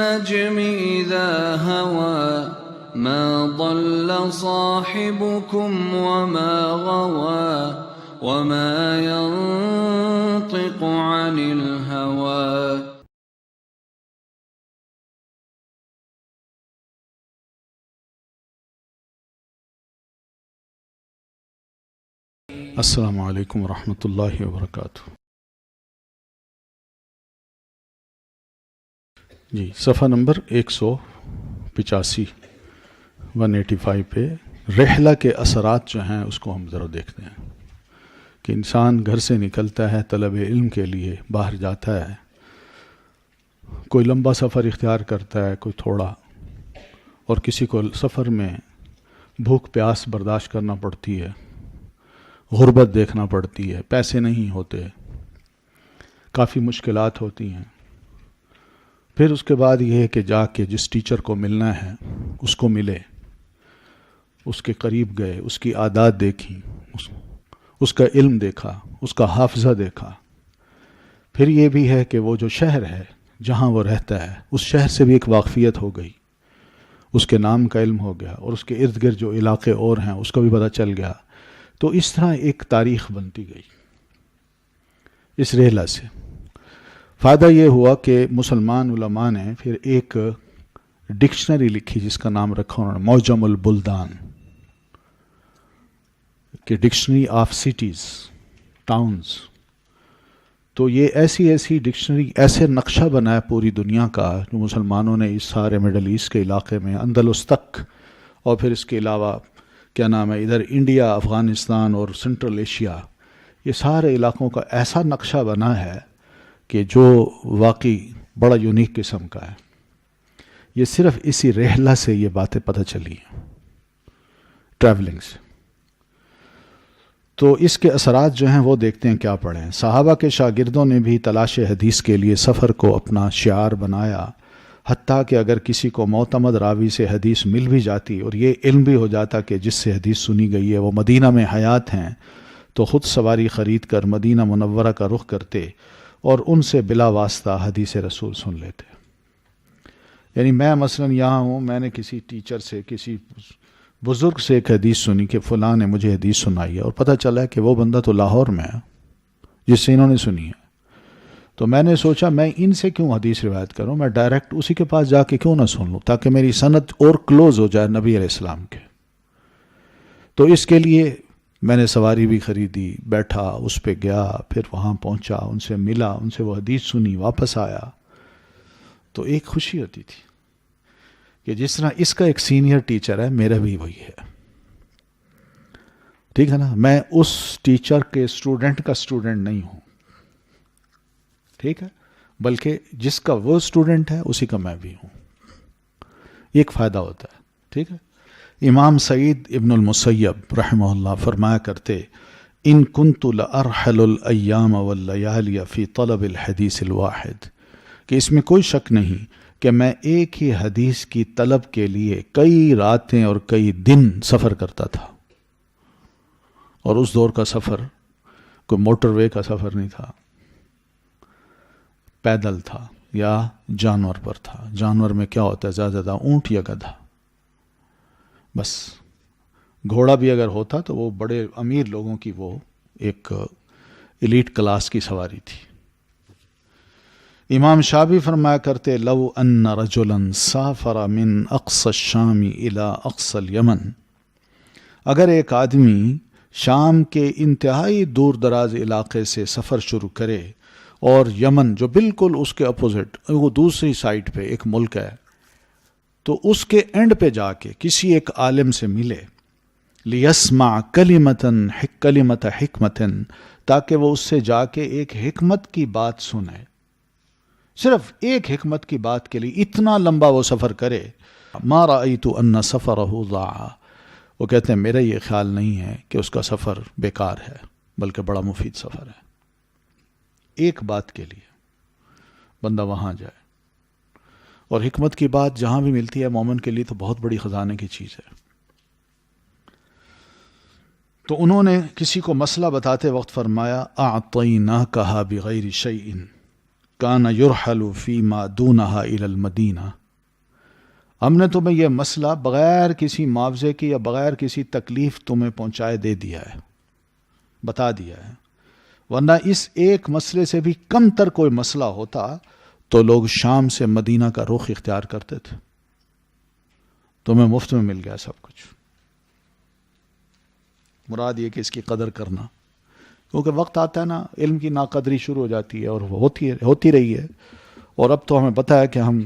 والنجم إذا هوى ما ضل صاحبكم وما غوى وما ينطق عن الهوى. السلام علیکم ورحمۃ اللہ وبرکاتہ. جی صفحہ نمبر 185 پہ رحلہ کے اثرات جو ہیں اس کو ہم ذرا دیکھتے ہیں کہ انسان گھر سے نکلتا ہے طلب علم کے لیے، باہر جاتا ہے، کوئی لمبا سفر اختیار کرتا ہے، کوئی تھوڑا، اور کسی کو سفر میں بھوک پیاس برداشت کرنا پڑتی ہے، غربت دیکھنا پڑتی ہے، پیسے نہیں ہوتے، کافی مشکلات ہوتی ہیں. پھر اس کے بعد یہ ہے کہ جا کے جس ٹیچر کو ملنا ہے اس کو ملے، اس کے قریب گئے، اس کی عادات دیکھیں، اس کا علم دیکھا، اس کا حافظہ دیکھا. پھر یہ بھی ہے کہ وہ جو شہر ہے جہاں وہ رہتا ہے اس شہر سے بھی ایک واقفیت ہو گئی، اس کے نام کا علم ہو گیا، اور اس کے ارد گرد جو علاقے اور ہیں اس کا بھی پتہ چل گیا. تو اس طرح ایک تاریخ بنتی گئی اس رحلہ سے. فائدہ یہ ہوا کہ مسلمان علماء نے پھر ایک ڈکشنری لکھی جس کا نام رکھا انہوں نے معجم البلدان، کہ ڈکشنری آف سٹیز، ٹاؤنز. تو یہ ایسی ڈکشنری، ایسے نقشہ بنا ہے پوری دنیا کا جو مسلمانوں نے اس سارے مڈل ایسٹ کے علاقے میں اندلس تک، اور پھر اس کے علاوہ کیا نام ہے ادھر انڈیا، افغانستان اور سنٹرل ایشیا، یہ سارے علاقوں کا ایسا نقشہ بنا ہے کہ جو واقعی بڑا یونیک قسم کا ہے. یہ صرف اسی رحلہ سے یہ باتیں پتہ چلی ہیں، ٹریولنگ سے. تو اس کے اثرات جو ہیں وہ دیکھتے ہیں کیا پڑے ہیں. صحابہ کے شاگردوں نے بھی تلاش حدیث کے لیے سفر کو اپنا شعار بنایا، حتیٰ کہ اگر کسی کو معتمد راوی سے حدیث مل بھی جاتی اور یہ علم بھی ہو جاتا کہ جس سے حدیث سنی گئی ہے وہ مدینہ میں حیات ہیں، تو خود سواری خرید کر مدینہ منورہ کا رخ کرتے اور ان سے بلا واسطہ حدیث رسول سن لیتے. یعنی میں مثلا یہاں ہوں، میں نے کسی ٹیچر سے، کسی بزرگ سے ایک حدیث سنی کہ فلاں نے مجھے حدیث سنائی ہے، اور پتہ چلا کہ وہ بندہ تو لاہور میں ہے جس سے انہوں نے سنی ہے. تو میں نے سوچا میں ان سے کیوں حدیث روایت کروں، میں ڈائریکٹ اسی کے پاس جا کے کیوں نہ سن لوں، تاکہ میری سند اور کلوز ہو جائے نبی علیہ السلام کے. تو اس کے لیے میں نے سواری بھی خریدی، بیٹھا اس پہ گیا، پھر وہاں پہنچا، ان سے ملا، ان سے وہ حدیث سنی، واپس آیا. تو ایک خوشی ہوتی تھی کہ جس طرح اس کا ایک سینئر ٹیچر ہے میرا بھی وہی ہے. ٹھیک ہے نا، میں اس ٹیچر کے اسٹوڈنٹ کا اسٹوڈنٹ نہیں ہوں، ٹھیک ہے، بلکہ جس کا وہ اسٹوڈنٹ ہے اسی کا میں بھی ہوں. یہ ایک فائدہ ہوتا ہے. ٹھیک ہے. امام سعید ابن المسیب رحمہ اللہ فرمایا کرتے، ان کنت لارحل الایام واللیالی فی طلب الحدیث الواحد، کہ اس میں کوئی شک نہیں کہ میں ایک ہی حدیث کی طلب کے لیے کئی راتیں اور کئی دن سفر کرتا تھا. اور اس دور کا سفر کوئی موٹر وے کا سفر نہیں تھا، پیدل تھا یا جانور پر تھا. جانور میں کیا ہوتا ہے، زیادہ اونٹ یا گدھا، بس. گھوڑا بھی اگر ہوتا تو وہ بڑے امیر لوگوں کی وہ ایک ایلیٹ کلاس کی سواری تھی. امام شافعی فرمایا کرتے، لو ان رجلا سافر من اقصى الشام الى اقصى اليمن، اگر ایک آدمی شام کے انتہائی دور دراز علاقے سے سفر شروع کرے اور یمن جو بالکل اس کے اپوزٹ، وہ دوسری سائڈ پہ ایک ملک ہے، تو اس کے اینڈ پہ جا کے کسی ایک عالم سے ملے، لیسمع کلمۃ حکمت، تاکہ وہ اس سے جا کے ایک حکمت کی بات سنے، صرف ایک حکمت کی بات کے لیے اتنا لمبا وہ سفر کرے. ما رأیت ان سفرہ ضاع، وہ کہتے ہیں میرا یہ خیال نہیں ہے کہ اس کا سفر بیکار ہے، بلکہ بڑا مفید سفر ہے. ایک بات کے لیے بندہ وہاں جائے، اور حکمت کی بات جہاں بھی ملتی ہے مومن کے لیے تو بہت بڑی خزانے کی چیز ہے. تو انہوں نے کسی کو مسئلہ بتاتے وقت فرمایا، اعطیناکھا بغیر شیء، کان یرحل فیما دونہا الی المدینہ، ہم نے تمہیں یہ مسئلہ بغیر کسی معاوضے کی یا بغیر کسی تکلیف تمہیں پہنچائے دے دیا ہے، بتا دیا ہے، ورنہ اس ایک مسئلے سے بھی کم تر کوئی مسئلہ ہوتا تو لوگ شام سے مدینہ کا رخ اختیار کرتے تھے. تمہیں مفت میں مل گیا سب کچھ. مراد یہ کہ اس کی قدر کرنا، کیونکہ وقت آتا ہے نا علم کی ناقدری شروع ہو جاتی ہے، اور وہ ہوتی رہی ہے. اور اب تو ہمیں پتہ ہے کہ ہم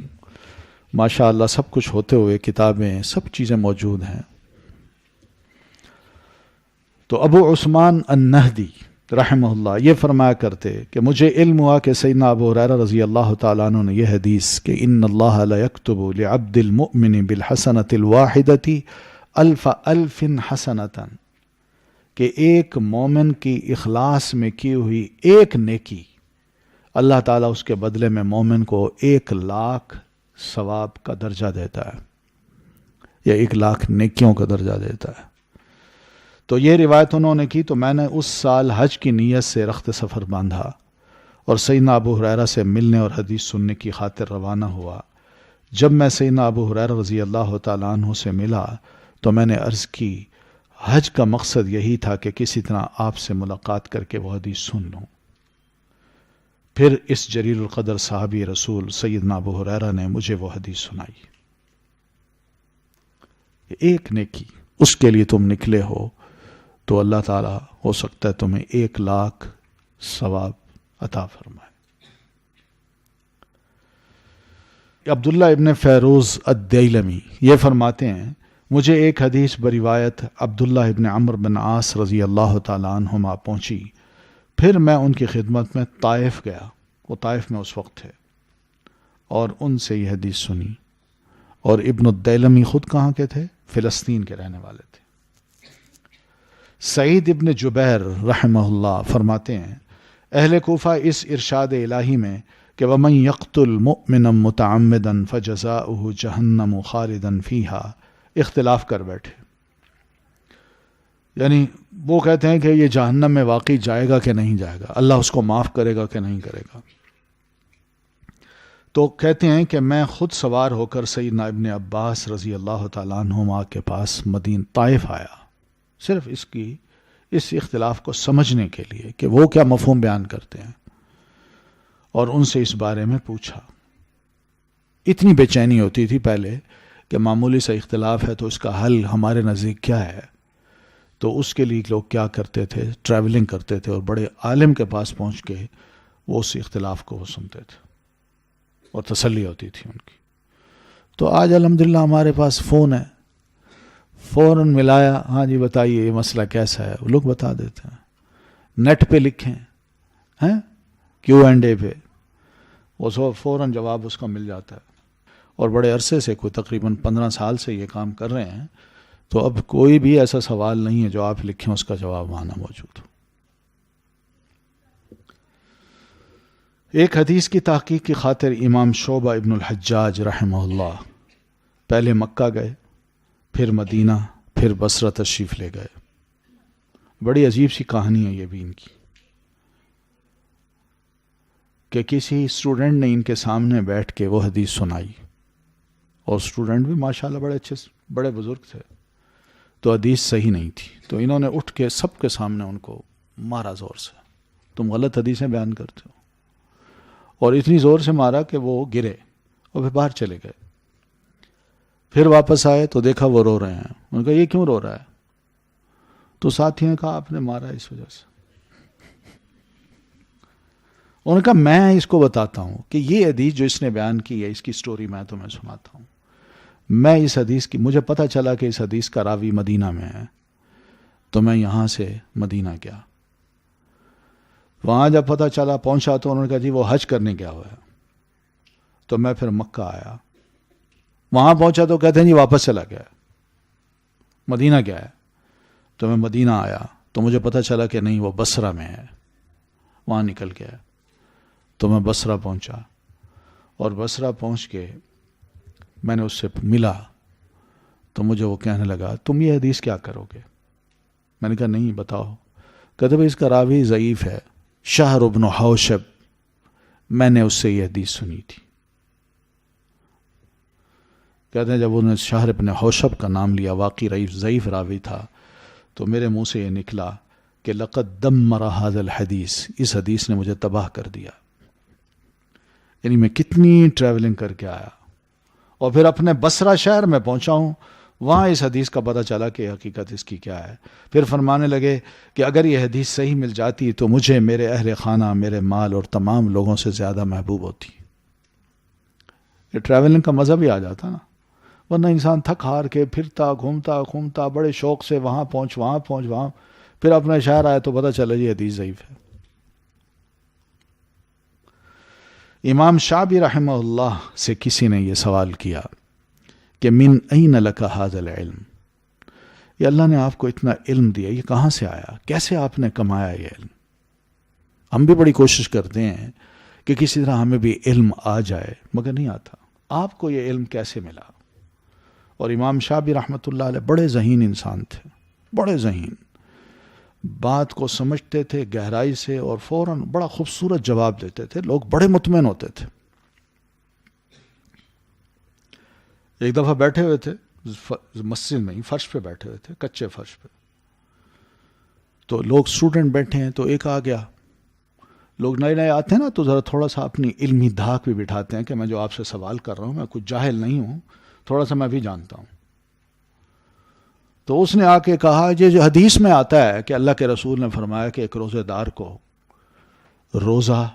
ماشاء اللہ سب کچھ ہوتے ہوئے کتابیں سب چیزیں موجود ہیں. تو ابو عثمان النہدی رحمہ اللہ یہ فرمایا کرتے کہ مجھے علم ہوا کہ سیدنا ابو ہریرہ رضی اللہ تعالیٰ عنہ نے یہ حدیث کہ ان اللہ لا یکتب لعبد المؤمن بالحسنۃ الواحدۃ الف الف حسنۃ، کہ ایک مومن کی اخلاص میں کی ہوئی ایک نیکی اللہ تعالیٰ اس کے بدلے میں مومن کو 1,00,000 ثواب کا درجہ دیتا ہے، یا 1,00,000 نیکیوں کا درجہ دیتا ہے. تو یہ روایت انہوں نے کی. تو میں نے اس سال حج کی نیت سے رخت سفر باندھا اور سیدنا ابو ہریرہ سے ملنے اور حدیث سننے کی خاطر روانہ ہوا. جب میں سیدنا ابو ہریرہ رضی اللہ تعالیٰ عنہ سے ملا تو میں نے عرض کی حج کا مقصد یہی تھا کہ کسی طرح آپ سے ملاقات کر کے وہ حدیث سن لوں. پھر اس جلیل القدر صحابی رسول سیدنا ابو ہریرہ نے مجھے وہ حدیث سنائی. ایک نیکی اس کے لیے تم نکلے ہو تو اللہ تعالیٰ ہو سکتا ہے تمہیں 1,00,000 ثواب عطا فرمائے. عبداللہ ابن فیروز الدیلمی یہ فرماتے ہیں مجھے ایک حدیث بروایت عبداللہ ابن عمرو بن عاص رضی اللہ تعالیٰ عنہما پہنچی. پھر میں ان کی خدمت میں طائف گیا، وہ طائف میں اس وقت تھے، اور ان سے یہ حدیث سنی. اور ابن الدیلمی خود کہاں کے تھے؟ فلسطین کے رہنے والے تھے. سعید ابن جبیر رحمہ اللہ فرماتے ہیں اہل کوفہ اس ارشاد الہی میں کہ وَمَن يَقْتُلْ مُؤْمِنًا مُتَعَمِّدًا فَجَزَاؤُهُ جَهَنَّمُ خَالِدًا فِيهَا اختلاف کر بیٹھے. یعنی وہ کہتے ہیں کہ یہ جہنم میں واقعی جائے گا کہ نہیں جائے گا، اللہ اس کو معاف کرے گا کہ نہیں کرے گا. تو کہتے ہیں کہ میں خود سوار ہو کر سیدنا ابن عباس رضی اللہ تعالیٰ عنہما کے پاس مدینہ طائف آیا، صرف اس اختلاف کو سمجھنے کے لیے کہ وہ کیا مفہوم بیان کرتے ہیں، اور ان سے اس بارے میں پوچھا. اتنی بے چینی ہوتی تھی پہلے کہ معمولی سا اختلاف ہے تو اس کا حل ہمارے نزدیک کیا ہے. تو اس کے لیے لوگ کیا کرتے تھے، ٹریولنگ کرتے تھے اور بڑے عالم کے پاس پہنچ کے وہ اس اختلاف کو سنتے تھے اور تسلی ہوتی تھی ان کی. تو آج الحمدللہ ہمارے پاس فون ہے، فوراً ملایا، ہاں جی بتائیے یہ مسئلہ کیسا ہے، وہ لوگ بتا دیتے ہیں. نیٹ پہ لکھیں Q&A پہ، وہ فوراً جواب اس کا مل جاتا ہے. اور بڑے عرصے سے کوئی تقریباً 15 سال سے یہ کام کر رہے ہیں، تو اب کوئی بھی ایسا سوال نہیں ہے جو آپ لکھیں اس کا جواب وہاں نہ موجود ہو. ایک حدیث کی تحقیق کی خاطر امام شعبہ ابن الحجاج رحمہ اللہ پہلے مکہ گئے، پھر مدینہ، پھر بصرہ تشریف لے گئے. بڑی عجیب سی کہانی ہے یہ بھی ان کی، کہ کسی اسٹوڈنٹ نے ان کے سامنے بیٹھ کے وہ حدیث سنائی، اور اسٹوڈنٹ بھی ماشاءاللہ بڑے اچھے بڑے بزرگ تھے. تو حدیث صحیح نہیں تھی، تو انہوں نے اٹھ کے سب کے سامنے ان کو مارا زور سے، تم غلط حدیثیں بیان کرتے ہو. اور اتنی زور سے مارا کہ وہ گرے اور پھر باہر چلے گئے. پھر واپس آئے تو دیکھا وہ رو رہے ہیں. انہوں نے کہا یہ کیوں رو رہا ہے؟ تو ساتھی نے کہا آپ نے مارا اس وجہ سے. انہوں نے کہا میں اس کو بتاتا ہوں کہ یہ حدیث جو اس نے بیان کی ہے، اس کی سٹوری میں تمہیں سناتا ہوں. میں اس حدیث کی، مجھے پتہ چلا کہ اس حدیث کا راوی مدینہ میں ہے، تو میں یہاں سے مدینہ گیا. وہاں جب پتہ چلا پہنچا تو انہوں نے کہا جی وہ حج کرنے گیا ہوا ہے. تو میں پھر مکہ آیا، وہاں پہنچا تو کہتے ہیں جی واپس چلا گیا، مدینہ گیا ہے. تو میں مدینہ آیا تو مجھے پتہ چلا کہ نہیں وہ بصرہ میں ہے، وہاں نکل گیا. تو میں بصرہ پہنچا، اور بصرہ پہنچ کے میں نے اس سے ملا تو مجھے وہ کہنے لگا تم یہ حدیث کیا کرو گے؟ میں نے کہا نہیں بتاؤ. کہتے بھائی اس کا راوی ضعیف ہے، شہر ابن حوشب میں نے اس سے یہ حدیث سنی تھی. کہتے ہیں جب انہوں نے شہر ابن حوشب کا نام لیا، واقعی ضعیف راوی تھا، تو میرے منہ سے یہ نکلا کہ لقد دمر هذا الحدیث، اس حدیث نے مجھے تباہ کر دیا. یعنی میں کتنی ٹریولنگ کر کے آیا اور پھر اپنے بصرہ شہر میں پہنچا ہوں، وہاں اس حدیث کا پتہ چلا کہ حقیقت اس کی کیا ہے. پھر فرمانے لگے کہ اگر یہ حدیث صحیح مل جاتی تو مجھے میرے اہل خانہ، میرے مال اور تمام لوگوں سے زیادہ محبوب ہوتی. یہ ٹریولنگ کا مزہ بھی آ جاتا نا، ورنہ انسان تھک ہار کے پھرتا گھومتا بڑے شوق سے وہاں پہنچ وہاں پھر اپنے شہر آئے تو پتہ چلا یہ حدیث ضعیف ہے. امام شعبی رحمہ اللہ سے کسی نے یہ سوال کیا کہ من این لک ھذا العلم، یہ اللہ نے آپ کو اتنا علم دیا، یہ کہاں سے آیا، کیسے آپ نے کمایا یہ علم؟ ہم بھی بڑی کوشش کرتے ہیں کہ کسی طرح ہمیں بھی علم آ جائے، مگر نہیں آتا. آپ کو یہ علم کیسے ملا؟ اور امام شعبی رحمۃ اللہ علیہ بڑے ذہین انسان تھے، بڑے ذہین، بات کو سمجھتے تھے گہرائی سے اور فوراً بڑا خوبصورت جواب دیتے تھے، لوگ بڑے مطمئن ہوتے تھے. ایک دفعہ بیٹھے ہوئے تھے مسجد میں ہی، فرش پہ بیٹھے ہوئے تھے، کچے فرش پہ، تو لوگ اسٹوڈنٹ بیٹھے ہیں، تو ایک آ گیا. لوگ نئے نئے آتے ہیں نا تو ذرا تھوڑا سا اپنی علمی دھاک بھی بٹھاتے ہیں کہ میں جو آپ سے سوال کر رہا ہوں میں کچھ جاہل نہیں ہوں، تھوڑا سا میں بھی جانتا ہوں. تو اس نے آ کے کہا یہ جو حدیث میں آتا ہے کہ اللہ کے رسول نے فرمایا کہ ایک روزے دار کو روزہ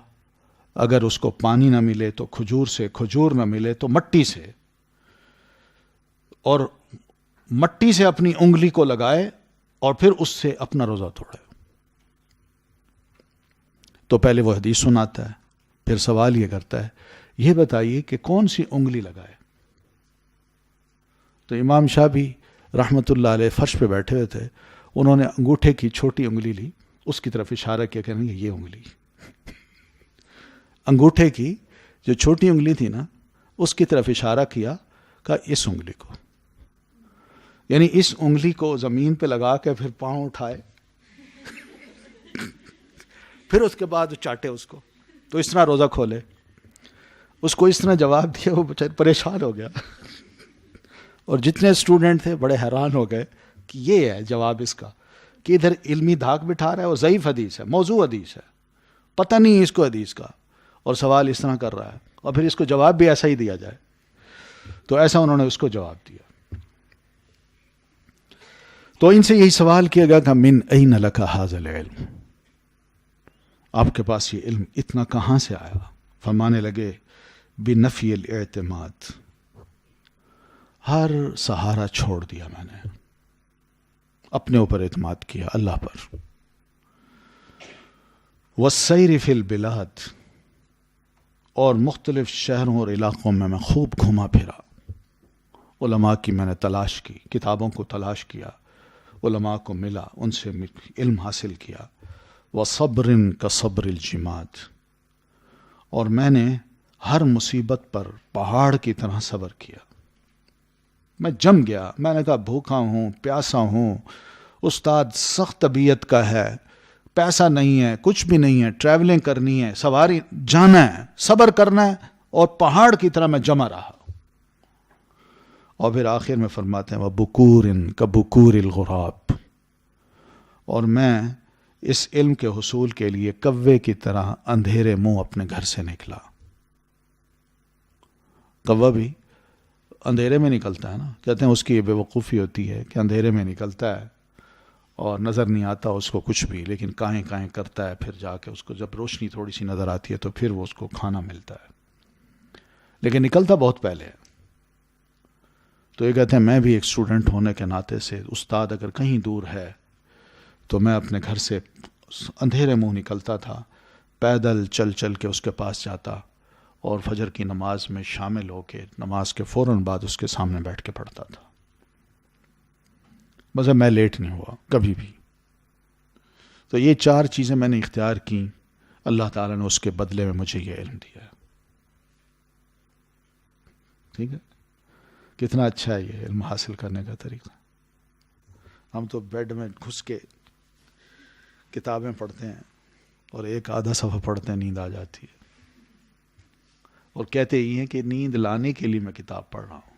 اگر اس کو پانی نہ ملے تو کھجور سے، کھجور نہ ملے تو مٹی سے، اور مٹی سے اپنی انگلی کو لگائے اور پھر اس سے اپنا روزہ توڑے. تو پہلے وہ حدیث سناتا ہے، پھر سوال یہ کرتا ہے یہ بتائیے کہ کون سی انگلی لگائے. تو امام شعبی رحمۃ اللہ علیہ فرش پہ بیٹھے ہوئے تھے، انہوں نے انگوٹھے کی چھوٹی انگلی لی، اس کی طرف اشارہ کیا کہ نہیں یہ انگلی، انگوٹھے کی جو چھوٹی انگلی تھی نا اس کی طرف اشارہ کیا، کہا اس انگلی کو، یعنی اس انگلی کو زمین پہ لگا کے پھر پاؤں اٹھائے، پھر اس کے بعد چاٹے اس کو، تو اس طرح روزہ کھولے. اس کو اس طرح جواب دیا، وہ بچارے پریشان ہو گیا. اور جتنے اسٹوڈنٹ تھے بڑے حیران ہو گئے کہ یہ ہے جواب اس کا، کہ ادھر علمی دھاک بٹھا رہا ہے، وہ ضعیف حدیث ہے، موضوع حدیث ہے، پتہ نہیں اس کو حدیث کا، اور سوال اس طرح کر رہا ہے، اور پھر اس کو جواب بھی ایسا ہی دیا جائے. تو ایسا انہوں نے اس کو جواب دیا. تو ان سے یہی سوال کیا گیا کہ من این لک ھذا العلم، آپ کے پاس یہ علم اتنا کہاں سے آیا؟ فرمانے لگے بنفی الاعتماد، ہر سہارا چھوڑ دیا میں نے، اپنے اوپر اعتماد کیا، اللہ پر. والسیر فی البلاد، اور مختلف شہروں اور علاقوں میں خوب گھوما پھرا، علماء کی میں نے تلاش کی، کتابوں کو تلاش کیا، علماء کو ملا، ان سے علم حاصل کیا. وصبر کصبر الجماد، اور میں نے ہر مصیبت پر پہاڑ کی طرح صبر کیا. میں جم گیا، میں نے کہا بھوکا ہوں، پیاسا ہوں، استاد سخت طبیعت کا ہے، پیسہ نہیں ہے، کچھ بھی نہیں ہے، ٹریولنگ کرنی ہے، سواری جانا ہے، صبر کرنا ہے، اور پہاڑ کی طرح میں جمع رہا. اور پھر آخر میں فرماتے ہیں وَبُكُورٍ كَبُكُورِ الْغُرَابِ، اور میں اس علم کے حصول کے لیے کوے کی طرح اندھیرے منہ اپنے گھر سے نکلا. کوہ بھی اندھیرے میں نکلتا ہے نا، کہتے ہیں اس کی یہ بے وقوفی ہوتی ہے کہ اندھیرے میں نکلتا ہے اور نظر نہیں آتا اس کو کچھ بھی، لیکن کائیں کائیں کرتا ہے، پھر جا کے اس کو جب روشنی تھوڑی سی نظر آتی ہے تو پھر وہ اس کو کھانا ملتا ہے، لیکن نکلتا بہت پہلے ہے. تو یہ کہتے ہیں میں بھی ایک اسٹوڈنٹ ہونے کے ناطے سے، استاد اگر کہیں دور ہے تو میں اپنے گھر سے اندھیرے منہ نکلتا تھا، پیدل چل چل کے اس کے پاس جاتا، اور فجر کی نماز میں شامل ہو کے نماز کے فوراً بعد اس کے سامنے بیٹھ کے پڑھتا تھا. بس میں لیٹ نہیں ہوا کبھی بھی. تو یہ 4 چیزیں میں نے اختیار کیں، اللہ تعالیٰ نے اس کے بدلے میں مجھے یہ علم دیا. ٹھیک ہے، کتنا اچھا ہے یہ علم حاصل کرنے کا طریقہ. ہم تو بیڈ میں گھس کے کتابیں پڑھتے ہیں اور ایک آدھا صفحہ پڑھتے ہیں نیند آ جاتی ہے. اور کہتے ہی ہیں کہ نیند لانے کے لیے میں کتاب پڑھ رہا ہوں.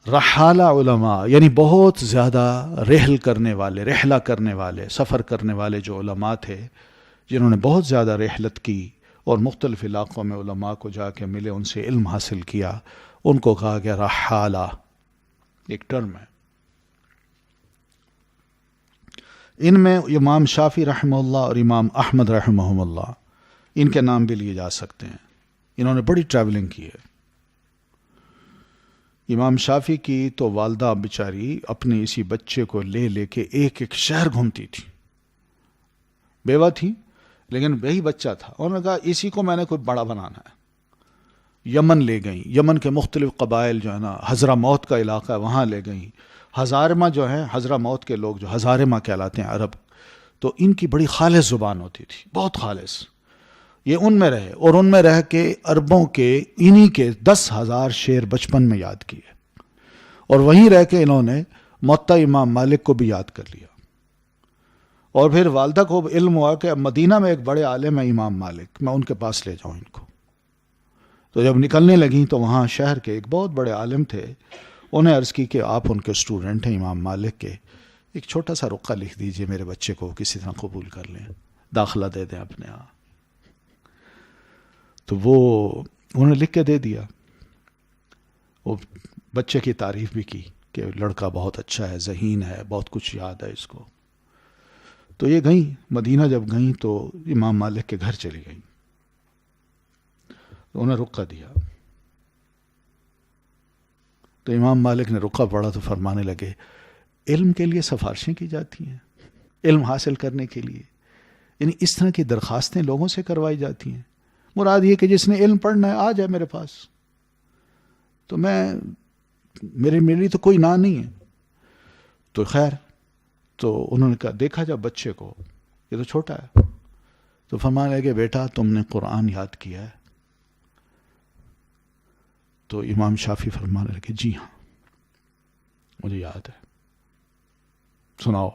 رحالہ علماء یعنی بہت زیادہ رحلہ کرنے والے سفر کرنے والے جو علماء تھے، جنہوں نے بہت زیادہ رحلت کی اور مختلف علاقوں میں علماء کو جا کے ملے، ان سے علم حاصل کیا، ان کو کہا گیا رحالہ، ایک ٹرم ہے. ان میں امام شافعی رحمہ اللہ اور امام احمد رحمہ اللہ، ان کے نام بھی لیے جا سکتے ہیں. انہوں نے بڑی ٹریولنگ کی ہے. امام شافعی کی تو والدہ بیچاری اپنے اسی بچے کو لے لے کے ایک ایک شہر گھومتی تھی. بیوہ تھی لیکن وہی بچہ تھا. انہوں نے کہا اسی کو میں نے کوئی بڑا بنانا ہے. یمن لے گئیں، یمن کے مختلف قبائل جو ہے نا، حضرموت کا علاقہ ہے وہاں لے گئیں. ہزارمہ جو ہیں حضرموت کے لوگ جو ہزارمہ کہلاتے ہیں عرب، تو ان کی بڑی خالص زبان ہوتی تھی، بہت خالص. یہ ان میں رہے اور ان میں رہ کے عربوں کے انہی کے 10,000 شعر بچپن میں یاد کیے، اور وہیں رہ کے انہوں نے موطا امام مالک کو بھی یاد کر لیا. اور پھر والدہ کو علم ہوا کہ اب مدینہ میں ایک بڑے عالم ہیں امام مالک، میں ان کے پاس لے جاؤں ان کو. تو جب نکلنے لگیں تو وہاں شہر کے ایک بہت بڑے عالم تھے. انہیں عرض کی کہ آپ ان کے اسٹوڈنٹ ہیں امام مالک کے، ایک چھوٹا سا رقعہ لکھ دیجئے، میرے بچے کو کسی طرح قبول کر لیں، داخلہ دے دیں اپنے یہاں. تو وہ انہوں نے لکھ کے دے دیا. وہ بچے کی تعریف بھی کی کہ لڑکا بہت اچھا ہے، ذہین ہے، بہت کچھ یاد ہے اس کو. تو یہ گئیں مدینہ. جب گئیں تو امام مالک کے گھر چلی گئیں. انہیں رقعہ دیا. تو امام مالک نے رقعہ پڑھا تو فرمانے لگے علم کے لیے سفارشیں کی جاتی ہیں، علم حاصل کرنے کے لیے، یعنی اس طرح کی درخواستیں لوگوں سے کروائی جاتی ہیں. مراد یہ کہ جس نے علم پڑھنا ہے آ جائے میرے پاس. تو میری تو کوئی نہ نہیں ہے. تو خیر، تو انہوں نے کہا دیکھا جب بچے کو، یہ تو چھوٹا ہے، تو فرمانے لگے بیٹا تم نے قرآن یاد کیا ہے؟ تو امام شافعی فرمانے لگے جی ہاں مجھے یاد ہے. سناؤ.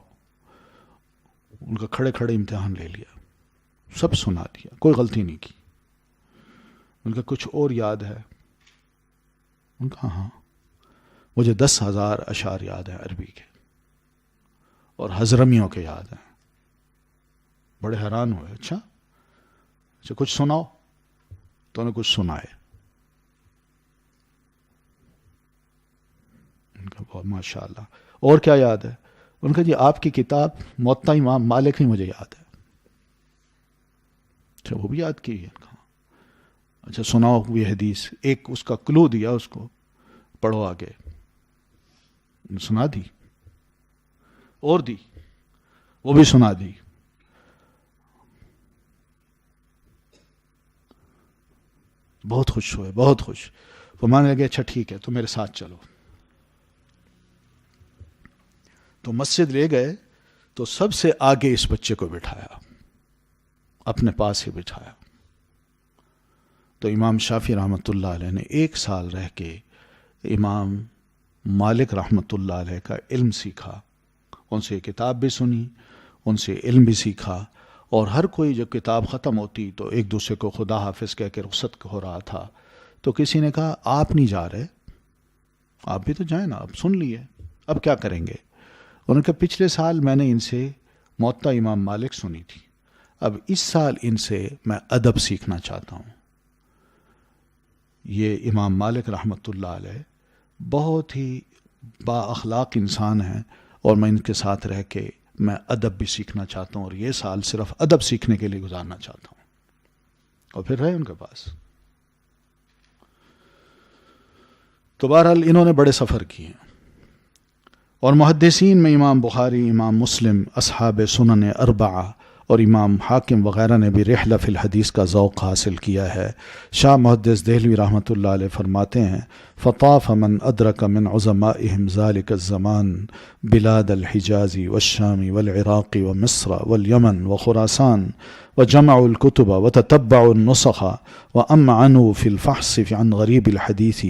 ان کا کھڑے کھڑے امتحان لے لیا، سب سنا دیا، کوئی غلطی نہیں کی. ان کا کچھ اور یاد ہے؟ ان کا ہاں مجھے 10,000 اشعار یاد ہیں عربی کے، اور حضرمیوں کے یاد ہیں. بڑے حیران ہوئے. اچھا کچھ سناؤ. تو انہیں کچھ سنائے. ان کا بہت ماشاء اللہ. اور کیا یاد ہے؟ ان کا جی آپ کی کتاب موطا امام مالک ہی مجھے یاد ہے. اچھا وہ بھی یاد کی ہے. اچھا سناؤ یہ حدیث. ایک اس کا کلو دیا اس کو، پڑھو آگے. سنا دی. اور دی، وہ بھی سنا دی. بہت خوش ہوئے، بہت خوش. وہ ماننے لگے اچھا ٹھیک ہے تو میرے ساتھ چلو. تو مسجد لے گئے تو سب سے آگے اس بچے کو بٹھایا، اپنے پاس ہی بٹھایا. تو امام شافعی رحمۃ اللہ علیہ نے 1 سال رہ کے امام مالک رحمۃ اللہ علیہ کا علم سیکھا. ان سے کتاب بھی سنی، ان سے علم بھی سیکھا. اور ہر کوئی جب کتاب ختم ہوتی تو ایک دوسرے کو خدا حافظ کہہ کے رخصت ہو رہا تھا. تو کسی نے کہا آپ نہیں جا رہے؟ آپ بھی تو جائیں نا، اب سن لیے، اب کیا کریں گے؟ انہوں نے کہا پچھلے سال میں نے ان سے موطا امام مالک سنی تھی، اب اس سال ان سے میں ادب سیکھنا چاہتا ہوں. یہ امام مالک رحمۃ اللہ علیہ بہت ہی با اخلاق انسان ہیں، اور میں ان کے ساتھ رہ کے میں ادب بھی سیکھنا چاہتا ہوں، اور یہ سال صرف ادب سیکھنے کے لیے گزارنا چاہتا ہوں. اور پھر رہے ان کے پاس. تو بہرحال انہوں نے بڑے سفر کیے. اور محدثین میں امام بخاری، امام مسلم، اصحاب سنن اربعہ اور امام حاکم وغیرہ نے بھی رحلہ فی الحدیث کا ذوق حاصل کیا ہے. شاہ محدث دہلوی رحمۃ اللہ علیہ فرماتے ہیں فطاف من ادرک من عظمائهم ذلك الزمان بلاد الحجاز والشام والعراق ومصر واليمن وخراسان وجمعوا الكتب وتتبعوا النسخ وامعنوا في الفحص عن غریب الحدیث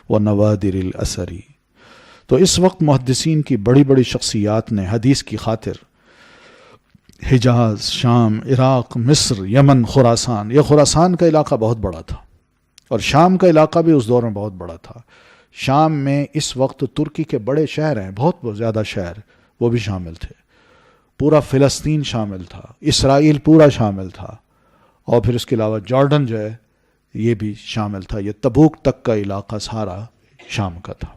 ونوادر الاثر. تو اس وقت محدثین کی بڑی بڑی شخصیات نے حدیث کی خاطر حجاز، شام، عراق، مصر، یمن، خراسان. یہ خراسان کا علاقہ بہت بڑا تھا، اور شام کا علاقہ بھی اس دور میں بہت بڑا تھا. شام میں اس وقت ترکی کے بڑے شہر ہیں، بہت زیادہ شہر، وہ بھی شامل تھے. پورا فلسطین شامل تھا، اسرائیل پورا شامل تھا، اور پھر اس کے علاوہ جارڈن جو ہے یہ بھی شامل تھا. یہ تبوک تک کا علاقہ سارا شام کا تھا.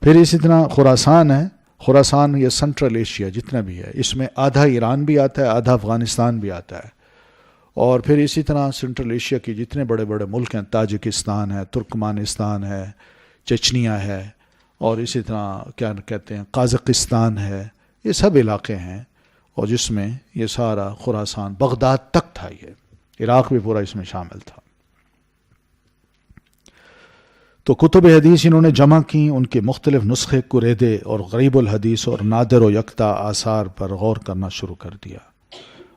پھر اسی طرح خراسان ہے. خراسان یہ سنٹرل ایشیا جتنا بھی ہے، اس میں آدھا ایران بھی آتا ہے، آدھا افغانستان بھی آتا ہے. اور پھر اسی طرح سنٹرل ایشیا کے جتنے بڑے بڑے ملک ہیں، تاجکستان ہے، ترکمانستان ہے، چچنیا ہے، اور اسی طرح کیا کہتے ہیں قازقستان ہے، یہ سب علاقے ہیں. اور جس میں یہ سارا خراسان بغداد تک تھا، یہ عراق بھی پورا اس میں شامل تھا. تو کتب حدیث انہوں نے جمع کی، ان کے مختلف نسخے کریدے، اور غریب الحدیث اور نادر و یکتا آثار پر غور کرنا شروع کر دیا.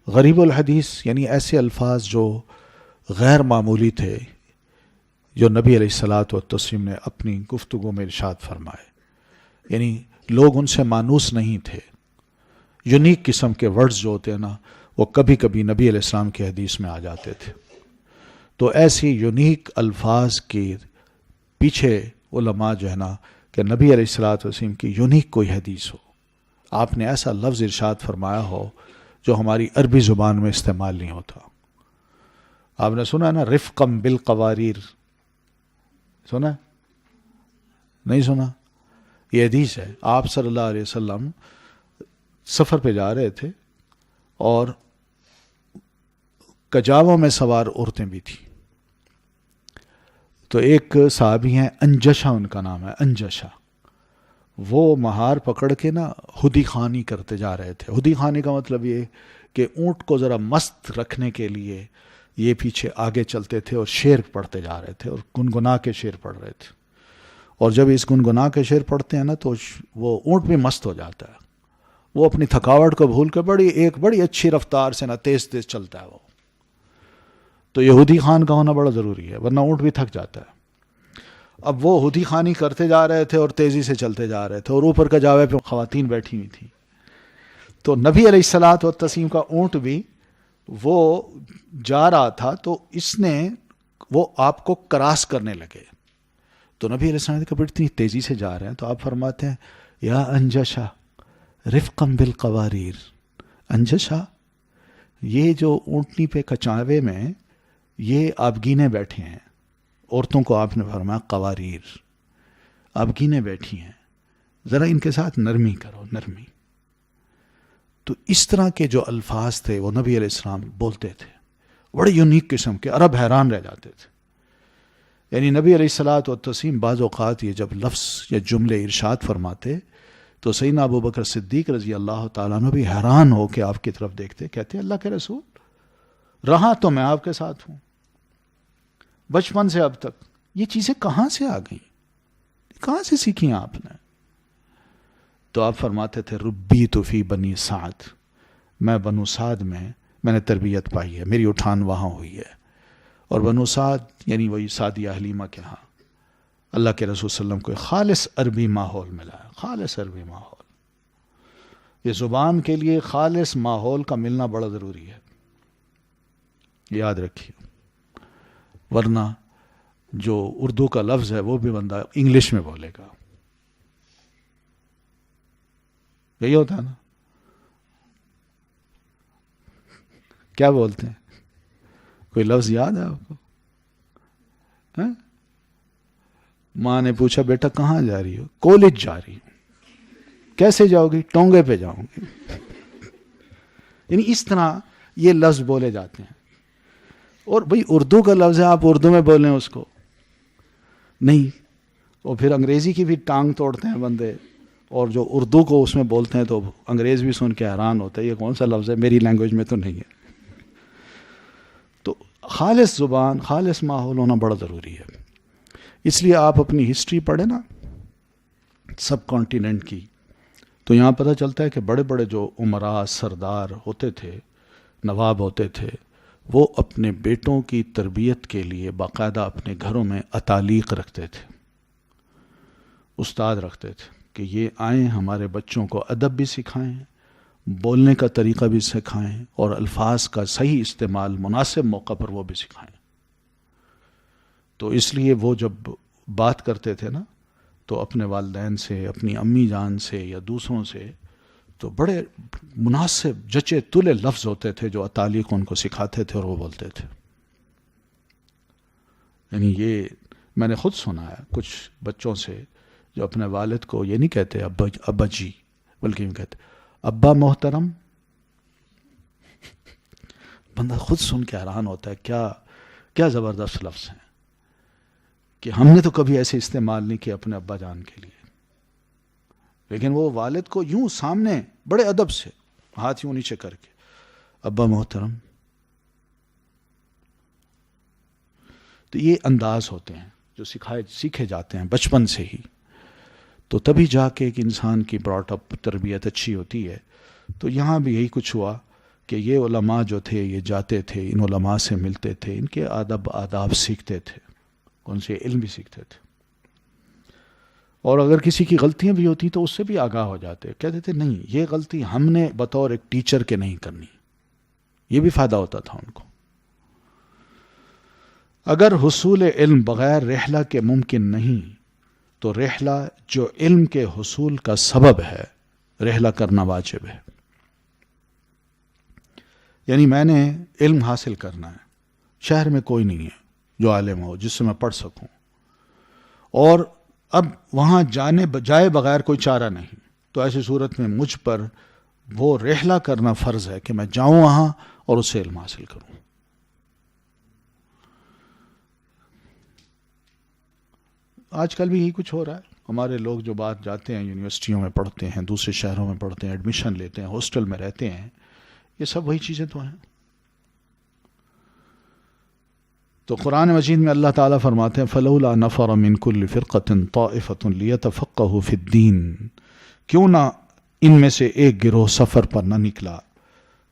غریب الحدیث یعنی ایسے الفاظ جو غیر معمولی تھے، جو نبی علیہ الصلاۃ والتسلیم نے اپنی گفتگو میں ارشاد فرمائے. یعنی لوگ ان سے مانوس نہیں تھے. یونیک قسم کے ورڈز جو ہوتے ہیں نا، وہ کبھی کبھی نبی علیہ السلام کی حدیث میں آ جاتے تھے. تو ایسی یونیک الفاظ کے پیچھے علماء جو ہے نا، کہ نبی علیہ الصلاۃ والسلام کی یونیک کوئی حدیث ہو، آپ نے ایسا لفظ ارشاد فرمایا ہو جو ہماری عربی زبان میں استعمال نہیں ہوتا. آپ نے سنا نا رفقم بالقواریر، سنا نہیں سنا؟ یہ حدیث ہے. آپ صلی اللہ علیہ وسلم سفر پہ جا رہے تھے، اور کجاووں میں سوار عورتیں بھی تھیں. تو ایک صحابی ہیں انجشہ، ان کا نام ہے انجشہ. وہ مہار پکڑ کے نا ہدی خانی کرتے جا رہے تھے. ہدی خانی کا مطلب یہ کہ اونٹ کو ذرا مست رکھنے کے لیے یہ پیچھے آگے چلتے تھے اور شعر پڑھتے جا رہے تھے، اور گنگنا کے شعر پڑھ رہے تھے. اور جب اس گنگنا کے شعر پڑھتے ہیں نا تو وہ اونٹ بھی مست ہو جاتا ہے. وہ اپنی تھکاوٹ کو بھول کے ایک بڑی اچھی رفتار سے نا تیز تیز چلتا ہے وہ. تو یہ ہدی خان کا ہونا بڑا ضروری ہے، ورنہ اونٹ بھی تھک جاتا ہے. اب وہ ہدی خانی کرتے جا رہے تھے اور تیزی سے چلتے جا رہے تھے، اور اوپر کجاوے پہ خواتین بیٹھی ہوئی تھیں. تو نبی علیہ الصلاۃ والتسلیم کا اونٹ بھی وہ جا رہا تھا، تو اس نے وہ آپ کو کراس کرنے لگے. تو نبی علیہ السلام نے کہا اتنی تیزی سے جا رہے ہیں، تو آپ فرماتے ہیں یا انجشہ رفقم بالقواریر. انجشہ، یہ جو اونٹنی پہ کچاوے میں یہ آبگینے بیٹھے ہیں، عورتوں کو آپ نے فرمایا قواریر، آبگینے بیٹھی ہیں، ذرا ان کے ساتھ نرمی کرو، نرمی. تو اس طرح کے جو الفاظ تھے وہ نبی علیہ السلام بولتے تھے، بڑے یونیک قسم کے. عرب حیران رہ جاتے تھے. یعنی نبی علیہ الصلاۃ والتسلیم بعض اوقات یہ جب لفظ یا جملے ارشاد فرماتے تو سیدنا ابو بکر صدیق رضی اللہ تعالیٰ عنہ بھی حیران ہو کے آپ کی طرف دیکھتے، کہتے اللہ کے رسول، رہا تو میں آپ کے ساتھ ہوں بچپن سے اب تک، یہ چیزیں کہاں سے آ گئیں، کہاں سے سیکھی آپ نے؟ تو آپ فرماتے تھے ربی تو فی بنی سعد، میں بنو سعد میں نے تربیت پائی ہے، میری اٹھان وہاں ہوئی ہے. اور بنو سعد یعنی وہی سعدیہ حلیمہ کے ہاں اللہ کے رسول صلی اللہ علیہ وسلم کو خالص عربی ماحول ملا ہے، خالص عربی ماحول. یہ زبان کے لیے خالص ماحول کا ملنا بڑا ضروری ہے، یاد رکھیے. ورنہ جو اردو کا لفظ ہے وہ بھی بندہ انگلش میں بولے گا. یہی ہوتا ہے نا، کیا بولتے ہیں؟ کوئی لفظ یاد ہے آپ کو؟ ماں نے پوچھا بیٹا کہاں جا رہی ہو؟ کالج جا رہی ہوں. کیسے جاؤ گی؟ ٹونگے پہ جاؤں گی. یعنی اس طرح یہ لفظ بولے جاتے ہیں. اور بھئی اردو کا لفظ ہے، آپ اردو میں بولیں اس کو نہیں. اور پھر انگریزی کی بھی ٹانگ توڑتے ہیں بندے، اور جو اردو کو اس میں بولتے ہیں تو انگریز بھی سن کے حیران ہوتا ہے یہ کون سا لفظ ہے، میری لینگویج میں تو نہیں ہے. تو خالص زبان، خالص ماحول ہونا بڑا ضروری ہے. اس لیے آپ اپنی ہسٹری پڑھیں نا سب کانٹیننٹ کی، تو یہاں پتہ چلتا ہے کہ بڑے بڑے جو امراء سردار ہوتے تھے، نواب ہوتے تھے، وہ اپنے بیٹوں کی تربیت کے لیے باقاعدہ اپنے گھروں میں اتالیق رکھتے تھے، استاد رکھتے تھے کہ یہ آئیں ہمارے بچوں کو ادب بھی سکھائیں بولنے کا طریقہ بھی سکھائیں اور الفاظ کا صحیح استعمال مناسب موقع پر وہ بھی سکھائیں. تو اس لیے وہ جب بات کرتے تھے نا تو اپنے والدین سے، اپنی امی جان سے یا دوسروں سے، تو بڑے مناسب جچے تلے لفظ ہوتے تھے جو تعلیق ان کو سکھاتے تھے اور وہ بولتے تھے. یعنی یہ میں نے خود سنا ہے کچھ بچوں سے جو اپنے والد کو یہ نہیں کہتے ابا جی، بلکہ یوں کہتے ابا محترم. بندہ خود سن کے حیران ہوتا ہے کیا زبردست لفظ ہیں کہ ہم نے تو کبھی ایسے استعمال نہیں کیا اپنے ابا جان کے لیے. لیکن وہ والد کو یوں سامنے بڑے ادب سے ہاتھ یوں نیچے کر کے ابا محترم. تو یہ انداز ہوتے ہیں جو سیکھے جاتے ہیں بچپن سے ہی. تو تبھی جا کے ایک انسان کی براٹ اپ تربیت اچھی ہوتی ہے. تو یہاں بھی یہی کچھ ہوا کہ یہ علماء جو تھے یہ جاتے تھے، ان علماء سے ملتے تھے، ان کے آداب سیکھتے تھے، ان سے علم بھی سیکھتے تھے. اور اگر کسی کی غلطیاں بھی ہوتی تو اس سے بھی آگاہ ہو جاتے، کہتے تھے نہیں یہ غلطی ہم نے بطور ایک ٹیچر کے نہیں کرنی. یہ بھی فائدہ ہوتا تھا ان کو. اگر حصول علم بغیر رحلہ کے ممکن نہیں تو رحلہ جو علم کے حصول کا سبب ہے، رحلہ کرنا واجب ہے. یعنی میں نے علم حاصل کرنا ہے، شہر میں کوئی نہیں ہے جو عالم ہو جس سے میں پڑھ سکوں، اور اب وہاں جائے بغیر کوئی چارہ نہیں. تو ایسی صورت میں مجھ پر وہ رحلہ کرنا فرض ہے کہ میں جاؤں وہاں اور اس سے علم حاصل کروں. آج کل بھی یہی کچھ ہو رہا ہے. ہمارے لوگ جو بات جاتے ہیں یونیورسٹیوں میں پڑھتے ہیں، دوسرے شہروں میں پڑھتے ہیں، ایڈمیشن لیتے ہیں، ہاسٹل میں رہتے ہیں، یہ سب وہی چیزیں تو ہیں. تو قرآن مجید میں اللہ تعالیٰ فرماتے ہیں فَلَوْلَا نَفَرَ مِن كُلِّ فِرْقَةٍ طَائِفَةٌ لِيَتَفَقَّهُوا فِي الدِّينِ. کیوں نہ ان میں سے ایک گروہ سفر پر نہ نکلا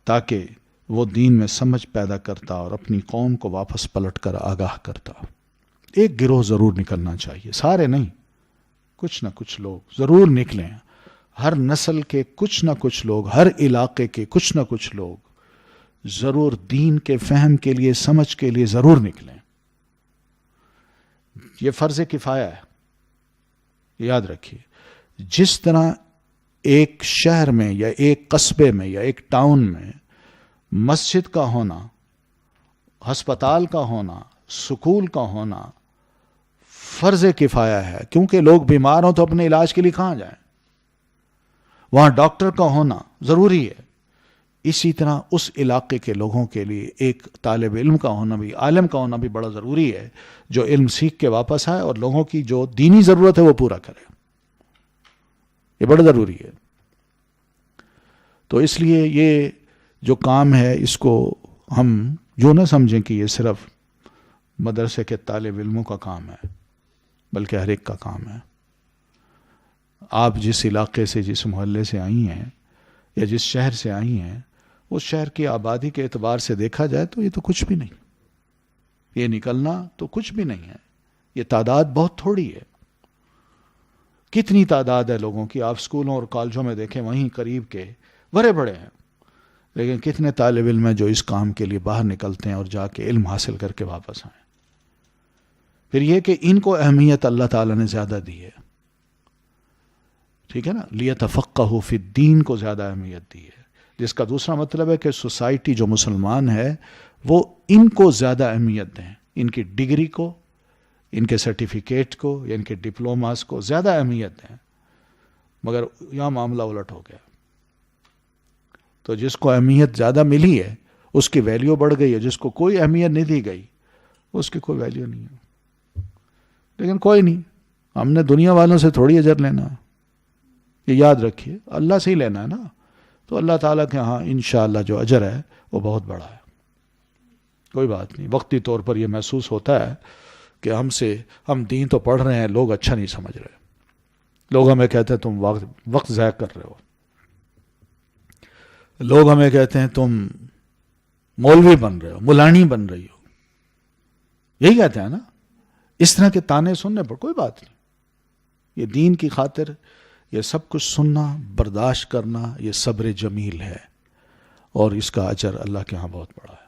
تاکہ وہ دین میں سمجھ پیدا کرتا اور اپنی قوم کو واپس پلٹ کر آگاہ کرتا. ایک گروہ ضرور نکلنا چاہیے، سارے نہیں، کچھ نہ کچھ لوگ ضرور نکلیں. ہر نسل کے کچھ نہ کچھ لوگ، ہر علاقے کے کچھ نہ کچھ لوگ ضرور دین کے فہم کے لیے، سمجھ کے لیے ضرور نکلیں. یہ فرض کفایہ ہے، یاد رکھیے. جس طرح ایک شہر میں یا ایک قصبے میں یا ایک ٹاؤن میں مسجد کا ہونا، ہسپتال کا ہونا، سکول کا ہونا فرض کفایہ ہے، کیونکہ لوگ بیمار ہوں تو اپنے علاج کے لیے کہاں جائیں، وہاں ڈاکٹر کا ہونا ضروری ہے. اسی طرح اس علاقے کے لوگوں کے لیے ایک طالب علم کا ہونا بھی، عالم کا ہونا بھی بڑا ضروری ہے، جو علم سیکھ کے واپس آئے اور لوگوں کی جو دینی ضرورت ہے وہ پورا کرے. یہ بڑا ضروری ہے. تو اس لیے یہ جو کام ہے اس کو ہم جو نہ سمجھیں کہ یہ صرف مدرسے کے طالب علموں کا کام ہے، بلکہ ہر ایک کا کام ہے. آپ جس علاقے سے، جس محلے سے آئی ہیں یا جس شہر سے آئی ہیں، اس شہر کی آبادی کے اعتبار سے دیکھا جائے تو یہ تو کچھ بھی نہیں. یہ نکلنا تو کچھ بھی نہیں ہے. یہ تعداد بہت تھوڑی ہے. کتنی تعداد ہے لوگوں کی، آپ اسکولوں اور کالجوں میں دیکھیں، وہیں قریب کے بڑے بڑے ہیں، لیکن کتنے طالب علم ہیں جو اس کام کے لیے باہر نکلتے ہیں اور جا کے علم حاصل کر کے واپس آئیں. پھر یہ کہ ان کو اہمیت اللہ تعالیٰ نے زیادہ دی ہے، ٹھیک ہے نا، لیتفقہوا فی الدین کو زیادہ اہمیت دی ہے، جس کا دوسرا مطلب ہے کہ سوسائٹی جو مسلمان ہے وہ ان کو زیادہ اہمیت دیں، ان کی ڈگری کو، ان کے سرٹیفکیٹ کو یا ان کے ڈپلوماز کو زیادہ اہمیت دیں. مگر یہاں معاملہ الٹ ہو گیا. تو جس کو اہمیت زیادہ ملی ہے اس کی ویلیو بڑھ گئی ہے، جس کو کوئی اہمیت نہیں دی گئی اس کی کوئی ویلیو نہیں ہے. لیکن کوئی نہیں، ہم نے دنیا والوں سے تھوڑی اجر لینا ہے. یہ یاد رکھیے، اللہ سے ہی لینا ہے نا. تو اللہ تعالیٰ کے ہاں انشاءاللہ جو اجر ہے وہ بہت بڑا ہے. کوئی بات نہیں، وقتی طور پر یہ محسوس ہوتا ہے کہ ہم دین تو پڑھ رہے ہیں، لوگ اچھا نہیں سمجھ رہے، لوگ ہمیں کہتے ہیں تم وقت ضائع کر رہے ہو، لوگ ہمیں کہتے ہیں تم مولوی بن رہے ہو، ملانی بن رہی ہو، یہی کہتے ہیں نا. اس طرح کے تانے سننے پر کوئی بات نہیں. یہ دین کی خاطر یہ سب کچھ سننا، برداشت کرنا، یہ صبر جمیل ہے، اور اس کا اجر اللہ کے ہاں بہت بڑا ہے۔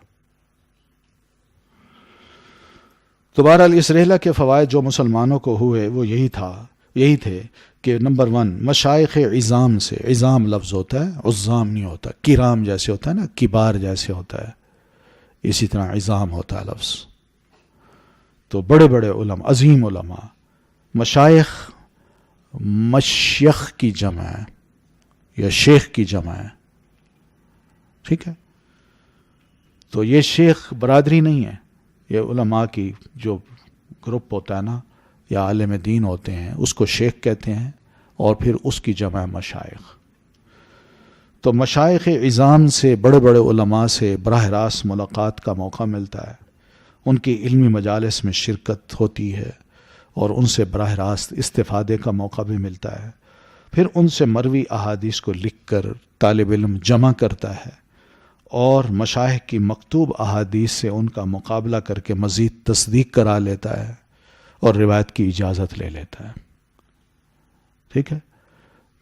تو بہرحال اس رحلہ کے فوائد جو مسلمانوں کو ہوئے وہ یہی تھے کہ نمبر 1، مشائخ عظام سے، عظام لفظ ہوتا ہے، عظام نہیں ہوتا، کرام جیسے ہوتا ہے نا، کبار جیسے ہوتا ہے، اسی طرح عظام ہوتا ہے لفظ۔ تو بڑے بڑے علماء، عظیم علماء، مشائخ، مشیخ کی جمع ہے یا شیخ کی جمع ہے، ٹھیک ہے؟ تو یہ شیخ برادری نہیں ہے، یہ علماء کی جو گروپ ہوتا ہے نا، یا عالم دین ہوتے ہیں، اس کو شیخ کہتے ہیں، اور پھر اس کی جمع مشائخ۔ تو مشائخ عظام سے، بڑے بڑے علماء سے براہ راست ملاقات کا موقع ملتا ہے، ان کی علمی مجالس میں شرکت ہوتی ہے، اور ان سے براہ راست استفادے کا موقع بھی ملتا ہے۔ پھر ان سے مروی احادیث کو لکھ کر طالب علم جمع کرتا ہے، اور مشائخ کی مکتوب احادیث سے ان کا مقابلہ کر کے مزید تصدیق کرا لیتا ہے، اور روایت کی اجازت لے لیتا ہے، ٹھیک ہے؟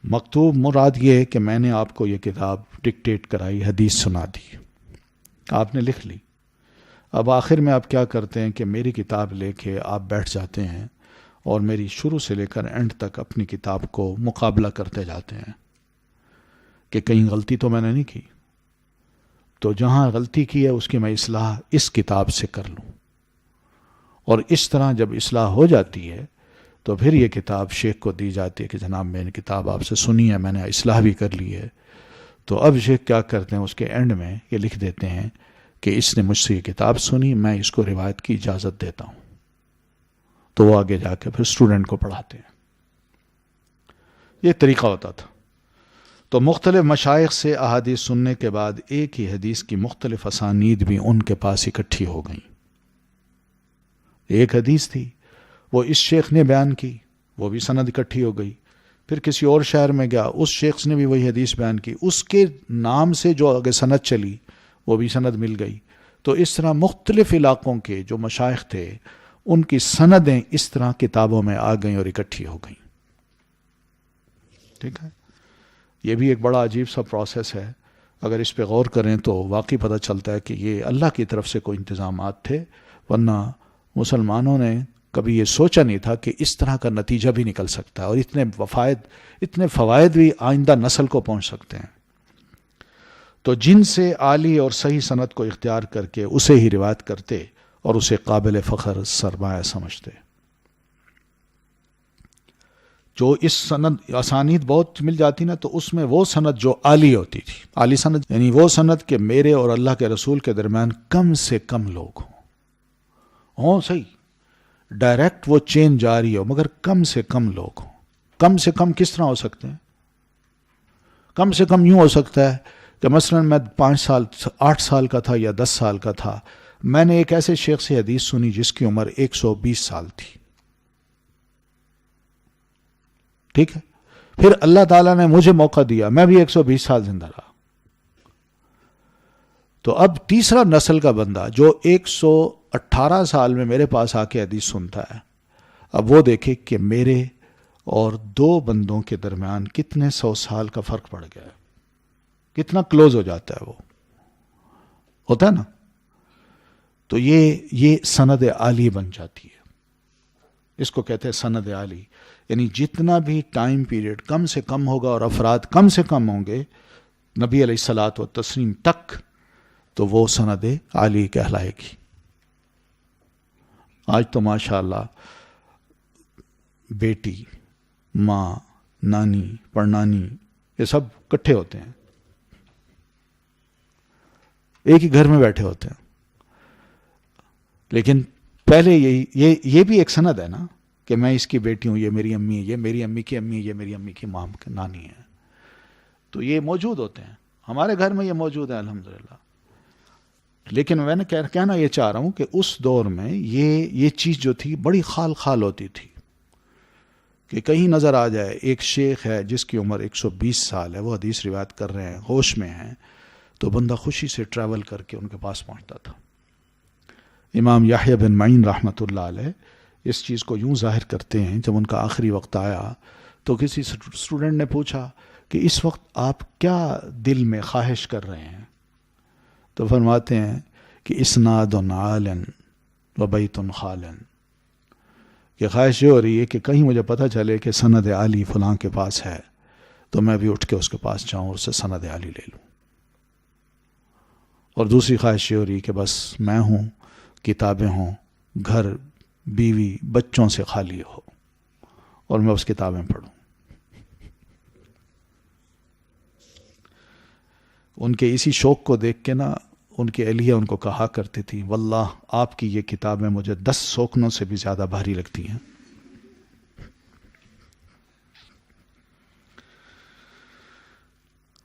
مکتوب مراد یہ ہے کہ میں نے آپ کو یہ کتاب ڈکٹیٹ کرائی، حدیث سنا دی، آپ نے لکھ لی، اب آخر میں آپ کیا کرتے ہیں کہ میری کتاب لے کے آپ بیٹھ جاتے ہیں، اور میری شروع سے لے کر اینڈ تک اپنی کتاب کو مقابلہ کرتے جاتے ہیں کہ کہیں غلطی تو میں نے نہیں کی، تو جہاں غلطی کی ہے اس کی میں اصلاح اس کتاب سے کر لوں، اور اس طرح جب اصلاح ہو جاتی ہے تو پھر یہ کتاب شیخ کو دی جاتی ہے کہ جناب میں نے کتاب آپ سے سنی ہے، میں نے اصلاح بھی کر لی ہے۔ تو اب شیخ کیا کرتے ہیں، اس کے اینڈ میں یہ لکھ دیتے ہیں کہ اس نے مجھ سے یہ کتاب سنی، میں اس کو روایت کی اجازت دیتا ہوں، تو وہ آگے جا کے پھر اسٹوڈنٹ کو پڑھاتے ہیں۔ یہ طریقہ ہوتا تھا۔ تو مختلف مشائخ سے احادیث سننے کے بعد ایک ہی حدیث کی مختلف اسانید بھی ان کے پاس اکٹھی ہو گئیں۔ ایک حدیث تھی، وہ اس شیخ نے بیان کی، وہ بھی سند اکٹھی ہو گئی، پھر کسی اور شہر میں گیا، اس شیخ نے بھی وہی حدیث بیان کی، اس کے نام سے جو آگے سند چلی وہ بھی سند مل گئی۔ تو اس طرح مختلف علاقوں کے جو مشائخ تھے ان کی سندیں اس طرح کتابوں میں آ گئیں اور اکٹھی ہو گئیں، ٹھیک ہے؟ یہ بھی ایک بڑا عجیب سا پروسیس ہے، اگر اس پہ غور کریں تو واقعی پتہ چلتا ہے کہ یہ اللہ کی طرف سے کوئی انتظامات تھے، ورنہ مسلمانوں نے کبھی یہ سوچا نہیں تھا کہ اس طرح کا نتیجہ بھی نکل سکتا ہے، اور اتنے فوائد بھی آئندہ نسل کو پہنچ سکتے ہیں۔ تو جن سے عالی اور صحیح سند کو اختیار کر کے اسے ہی روایت کرتے اور اسے قابل فخر سرمایہ سمجھتے۔ جو اس سند اسانید بہت مل جاتی نا، تو اس میں وہ سند جو عالی ہوتی تھی، عالی سند یعنی وہ سند کہ میرے اور اللہ کے رسول کے درمیان کم سے کم لوگ ہوں، صحیح ڈائریکٹ وہ چین جاری ہو، مگر کم سے کم لوگ ہوں۔ کم سے کم کس طرح ہو سکتے ہیں؟ کم سے کم یوں ہو سکتا ہے کہ مثلا میں 5 سال 8 سال کا تھا یا 10 سال کا تھا، میں نے ایک ایسے شیخ سے حدیث سنی جس کی عمر 120 سال تھی، ٹھیک ہے؟ پھر اللہ تعالیٰ نے مجھے موقع دیا، میں بھی 120 سال زندہ رہا۔ تو اب تیسرا نسل کا بندہ جو 118 سال میں میرے پاس آ کے حدیث سنتا ہے، اب وہ دیکھے کہ میرے اور 2 بندوں کے درمیان کتنے 100 سال کا فرق پڑ گیا ہے، کتنا کلوز ہو جاتا ہے، وہ ہوتا ہے نا۔ تو یہ سند عالی بن جاتی ہے، اس کو کہتے ہیں سند عالی، یعنی جتنا بھی ٹائم پیریڈ کم سے کم ہوگا اور افراد کم سے کم ہوں گے نبی علیہ الصلاۃ والتسلیم تک، تو وہ سند عالی کہلائے گی۔ آج تو ماشاءاللہ بیٹی، ماں، نانی، پڑنانی، یہ سب اکٹھے ہوتے ہیں، ایک ہی گھر میں بیٹھے ہوتے ہیں، لیکن پہلے یہ بھی ایک سند ہے نا کہ میں اس کی بیٹی ہوں، یہ میری امی ہے، یہ میری امی کی امی ہے، یہ میری امی کی ماں نانی ہے۔ تو یہ موجود ہوتے ہیں ہمارے گھر میں، یہ موجود ہے الحمدللہ۔ لیکن میں نے کہنا یہ چاہ رہا ہوں کہ اس دور میں یہ چیز جو تھی بڑی خال خال ہوتی تھی، کہ کہیں نظر آ جائے ایک شیخ ہے جس کی عمر 120 سال ہے، وہ حدیث روایت کر رہے ہیں، ہوش میں ہیں، تو بندہ خوشی سے ٹریول کر کے ان کے پاس پہنچتا تھا۔ امام یحییٰ بن معین رحمۃ اللہ علیہ اس چیز کو یوں ظاہر کرتے ہیں، جب ان کا آخری وقت آیا تو کسی اسٹوڈنٹ نے پوچھا کہ اس وقت آپ کیا دل میں خواہش کر رہے ہیں؟ تو فرماتے ہیں کہ اسناد عالن و بیت خالن، کہ خواہش یہ ہو رہی ہے کہ کہیں مجھے پتہ چلے کہ سند عالی فلاں کے پاس ہے تو میں بھی اٹھ کے اس کے پاس جاؤں اور اس سے سند عالی لے لوں. اور دوسری خواہش یہ ہو رہی ہے کہ بس میں ہوں، کتابیں ہوں، گھر بیوی بچوں سے خالی ہو اور میں اس کتابیں پڑھوں. ان کے اسی شوق کو دیکھ کے نا ان کی اہلیہ ان کو کہا کرتی تھی واللہ آپ کی یہ کتابیں مجھے 10 سوکنوں سے بھی زیادہ بھاری لگتی ہیں.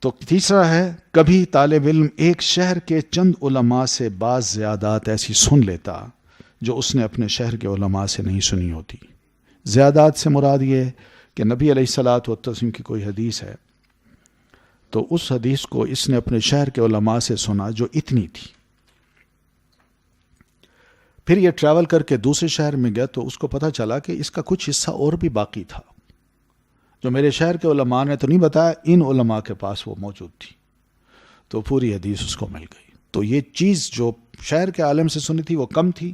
تو تیسرا ہے کبھی طالب علم ایک شہر کے چند علماء سے بعض زیادات ایسی سن لیتا جو اس نے اپنے شہر کے علماء سے نہیں سنی ہوتی. زیادات سے مراد یہ کہ نبی علیہ الصلاۃ والتسلیم کی کوئی حدیث ہے تو اس حدیث کو اس نے اپنے شہر کے علماء سے سنا جو اتنی تھی. پھر یہ ٹریول کر کے دوسرے شہر میں گیا تو اس کو پتہ چلا کہ اس کا کچھ حصہ اور بھی باقی تھا جو میرے شہر کے علماء نے تو نہیں بتایا، ان علماء کے پاس وہ موجود تھی. تو پوری حدیث اس کو مل گئی. تو یہ چیز جو شہر کے عالم سے سنی تھی وہ کم تھی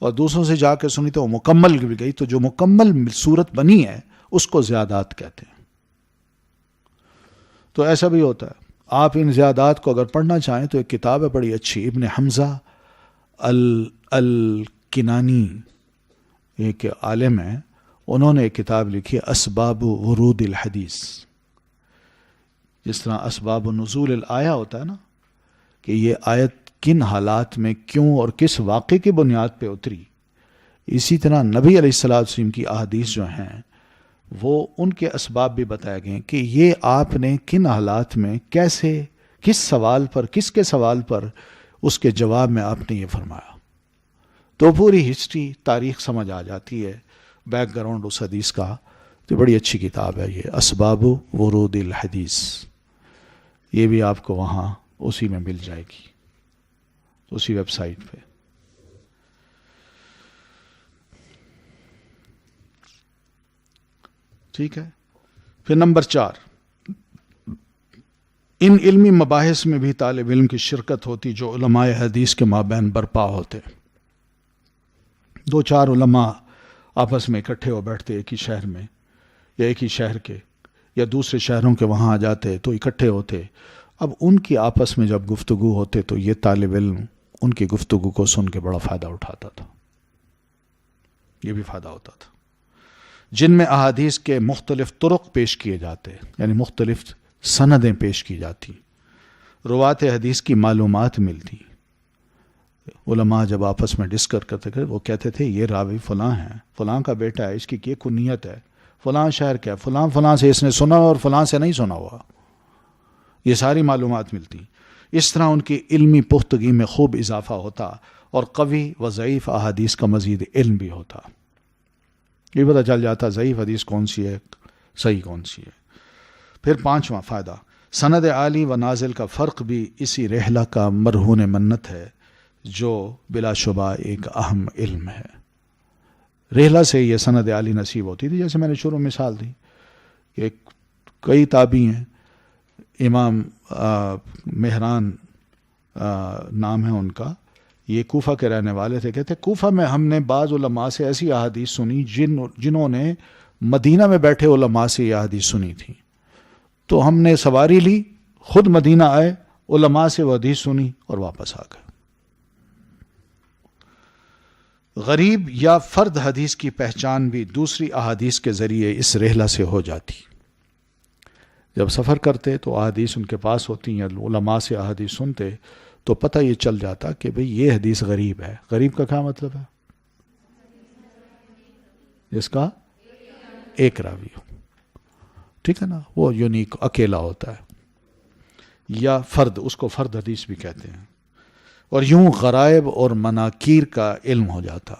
اور دوسروں سے جا کے سنی تو وہ مکمل بھی گئی. تو جو مکمل صورت بنی ہے اس کو زیادات کہتے ہیں. تو ایسا بھی ہوتا ہے. آپ ان زیادات کو اگر پڑھنا چاہیں تو ایک کتاب ہے بڑی اچھی، ابن حمزہ الکنانی ایک عالم ہے، انہوں نے ایک کتاب لکھی اسباب ورود الحدیث. جس طرح اسباب نزول الآیہ ہوتا ہے نا کہ یہ آیت کن حالات میں کیوں اور کس واقعے کی بنیاد پہ اتری، اسی طرح نبی علیہ الصلوۃ والسلام کی احادیث جو ہیں وہ ان کے اسباب بھی بتائے گئے کہ یہ آپ نے کن حالات میں کیسے، کس سوال پر، کس کے سوال پر اس کے جواب میں آپ نے یہ فرمایا. تو پوری ہسٹری، تاریخ سمجھ آ جاتی ہے، بیک گراؤنڈ اس حدیث کا. تو بڑی اچھی کتاب ہے یہ اسباب ورود الحدیث. یہ بھی آپ کو وہاں اسی میں مل جائے گی، اسی ویب سائٹ پہ. ٹھیک ہے. پھر نمبر 4، ان علمی مباحث میں بھی طالب علم کی شرکت ہوتی جو علماء حدیث کے مابین برپا ہوتے. 2-4 علماء آپس میں اکٹھے ہو بیٹھتے ایک ہی شہر میں یا ایک ہی شہر کے یا دوسرے شہروں کے وہاں آ جاتے تو اکٹھے ہوتے. اب ان کی آپس میں جب گفتگو ہوتے تو یہ طالب علم ان کی گفتگو کو سن کے بڑا فائدہ اٹھاتا تھا. یہ بھی فائدہ ہوتا تھا. جن میں احادیث کے مختلف طرق پیش کیے جاتے، یعنی مختلف سندیں پیش کی جاتی، روات حدیث کی معلومات ملتی. علماء جب آپس میں ڈسکس کرتے تھے وہ کہتے تھے یہ راوی فلاں ہے، فلاں کا بیٹا ہے، اس کی یہ کنیت ہے، فلاں شہر کا ہے، فلاں فلاں سے اس نے سنا اور فلاں سے نہیں سنا ہوا. یہ ساری معلومات ملتی. اس طرح ان کی علمی پختگی میں خوب اضافہ ہوتا اور قوی و ضعیف احادیث کا مزید علم بھی ہوتا. یہ پتہ چل جاتا ضعیف حدیث کون سی ہے، صحیح کون سی ہے. پھر 5واں فائدہ، سند عالی و نازل کا فرق بھی اسی رحلہ کا مرہون منت ہے جو بلا شبہ ایک اہم علم ہے. رحلہ سے یہ سند عالی نصیب ہوتی تھی. جیسے میں نے شروع مثال دی کہ کئی تابعی ہیں، امام مہران نام ہے ان کا، یہ کوفہ کے رہنے والے تھے. کہتے کوفہ میں ہم نے بعض علماء سے ایسی احادیث سنی جنہوں نے مدینہ میں بیٹھے علماء سے یہ احادیث سنی تھی. تو ہم نے سواری لی، خود مدینہ آئے، علماء سے وہ حدیث سنی اور واپس آ گئے. غریب یا فرد حدیث کی پہچان بھی دوسری احادیث کے ذریعے اس رحلہ سے ہو جاتی. جب سفر کرتے تو احادیث ان کے پاس ہوتی ہیں، علماء سے احادیث سنتے تو پتہ یہ چل جاتا کہ بھئی یہ حدیث غریب ہے. غریب کا کیا مطلب ہے؟ جس کا ایک راوی ہو. ٹھیک ہے نا، وہ یونیک اکیلا ہوتا ہے. یا فرد، اس کو فرد حدیث بھی کہتے ہیں. اور یوں غرائب اور مناکیر کا علم ہو جاتا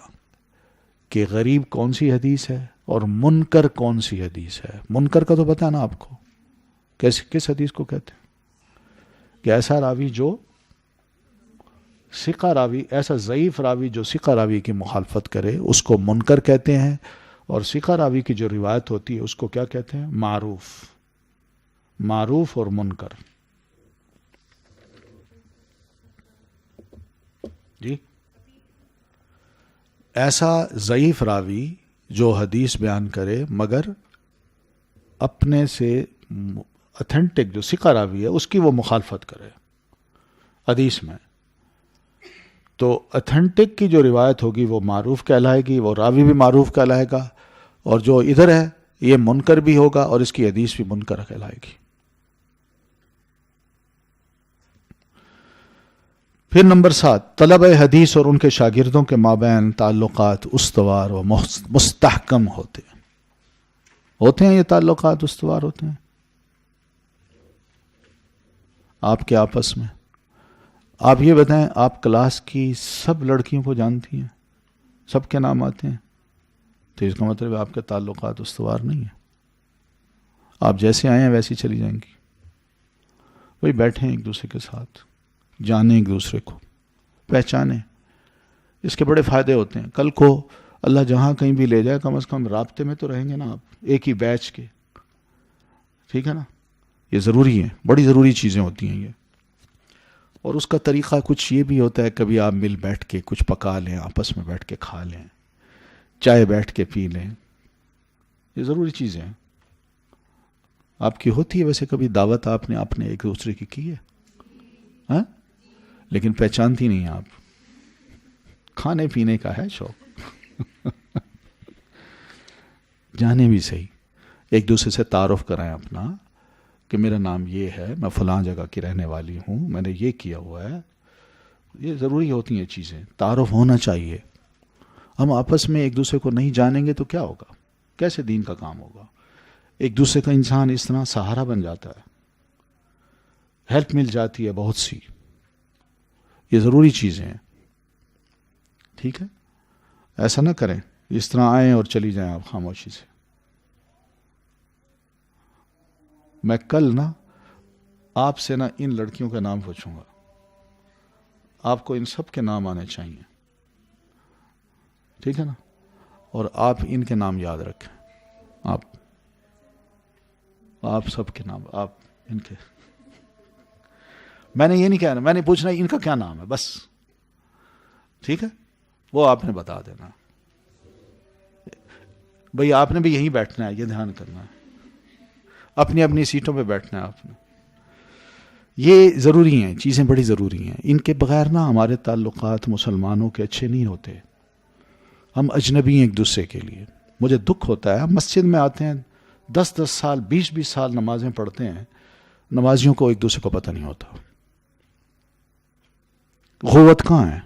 کہ غریب کون سی حدیث ہے اور منکر کون سی حدیث ہے. منکر کا تو پتہ ہے نا آپ کو، کس حدیث کو کہتے ہیں؟ کہ ایسا راوی جو ثقہ راوی، ایسا ضعیف راوی جو ثقہ راوی کی مخالفت کرے اس کو منکر کہتے ہیں. اور ثقہ راوی کی جو روایت ہوتی ہے اس کو کیا کہتے ہیں؟ معروف اور منکر. جی ایسا ضعیف راوی جو حدیث بیان کرے مگر اپنے سے اتھینٹک جو ثقہ راوی ہے اس کی وہ مخالفت کرے حدیث میں، تو اتھینٹک کی جو روایت ہوگی وہ معروف کہلائے گی، وہ راوی بھی معروف کہلائے گا، اور جو ادھر ہے یہ منکر بھی ہوگا اور اس کی حدیث بھی منکر کہلائے گی. پھر نمبر 7، طلبہ حدیث اور ان کے شاگردوں کے مابین تعلقات استوار و مستحکم ہوتے ہیں. یہ تعلقات استوار ہوتے ہیں آپ کے آپس میں. آپ یہ بتائیں، آپ کلاس کی سب لڑکیوں کو جانتی ہیں، سب کے نام آتے ہیں، تو اس کا مطلب آپ کے تعلقات استوار نہیں ہیں. آپ جیسے آئے ہیں ویسے چلی جائیں گی. وہی بیٹھیں ایک دوسرے کے ساتھ، جانیں ایک دوسرے کو، پہچانیں. اس کے بڑے فائدے ہوتے ہیں. کل کو اللہ جہاں کہیں بھی لے جائے کم از کم رابطے میں تو رہیں گے نا آپ، ایک ہی بیچ کے. ٹھیک ہے نا؟ یہ ضروری ہے، بڑی ضروری چیزیں ہوتی ہیں یہ. اور اس کا طریقہ کچھ یہ بھی ہوتا ہے، کبھی آپ مل بیٹھ کے کچھ پکا لیں، آپس میں بیٹھ کے کھا لیں، چائے بیٹھ کے پی لیں. یہ ضروری چیزیں ہیں. آپ کی ہوتی ہے ویسے کبھی دعوت آپ نے ایک دوسرے کی ہے؟ ہاں؟ لیکن پہچانتی نہیں آپ. کھانے پینے کا ہے شوق. جانے بھی صحیح، ایک دوسرے سے تعارف کرائیں اپنا کہ میرا نام یہ ہے، میں فلاں جگہ کی رہنے والی ہوں، میں نے یہ کیا ہوا ہے. یہ ضروری ہوتی ہیں چیزیں، تعارف ہونا چاہیے. ہم آپس میں ایک دوسرے کو نہیں جانیں گے تو کیا ہوگا؟ کیسے دین کا کام ہوگا؟ ایک دوسرے کا انسان اس طرح سہارا بن جاتا ہے، ہیلپ مل جاتی ہے بہت سی. یہ ضروری چیزیں ہیں. ٹھیک ہے؟ ایسا نہ کریں اس طرح آئیں اور چلی جائیں آپ خاموشی سے. میں کل آپ سے ان لڑکیوں کا نام پوچھوں گا، آپ کو ان سب کے نام آنے چاہیے. ٹھیک ہے نا؟ اور آپ ان کے نام یاد رکھیں. آپ سب کے نام، آپ ان کے. میں نے یہ نہیں کہنا، میں نے پوچھنا ان کا کیا نام ہے بس. ٹھیک ہے؟ وہ آپ نے بتا دینا. بھئی آپ نے بھی یہیں بیٹھنا ہے، یہ دھیان کرنا ہے. اپنی اپنی سیٹوں پہ بیٹھنا ہے آپ نے. یہ ضروری ہیں، چیزیں بڑی ضروری ہیں. ان کے بغیر ہمارے تعلقات مسلمانوں کے اچھے نہیں ہوتے. ہم اجنبی ہیں ایک دوسرے کے لیے. مجھے دکھ ہوتا ہے، ہم مسجد میں آتے ہیں 10 سال 20 سال نمازیں پڑھتے ہیں، نمازیوں کو ایک دوسرے کو پتہ نہیں ہوتا. قوت کہاں ہے؟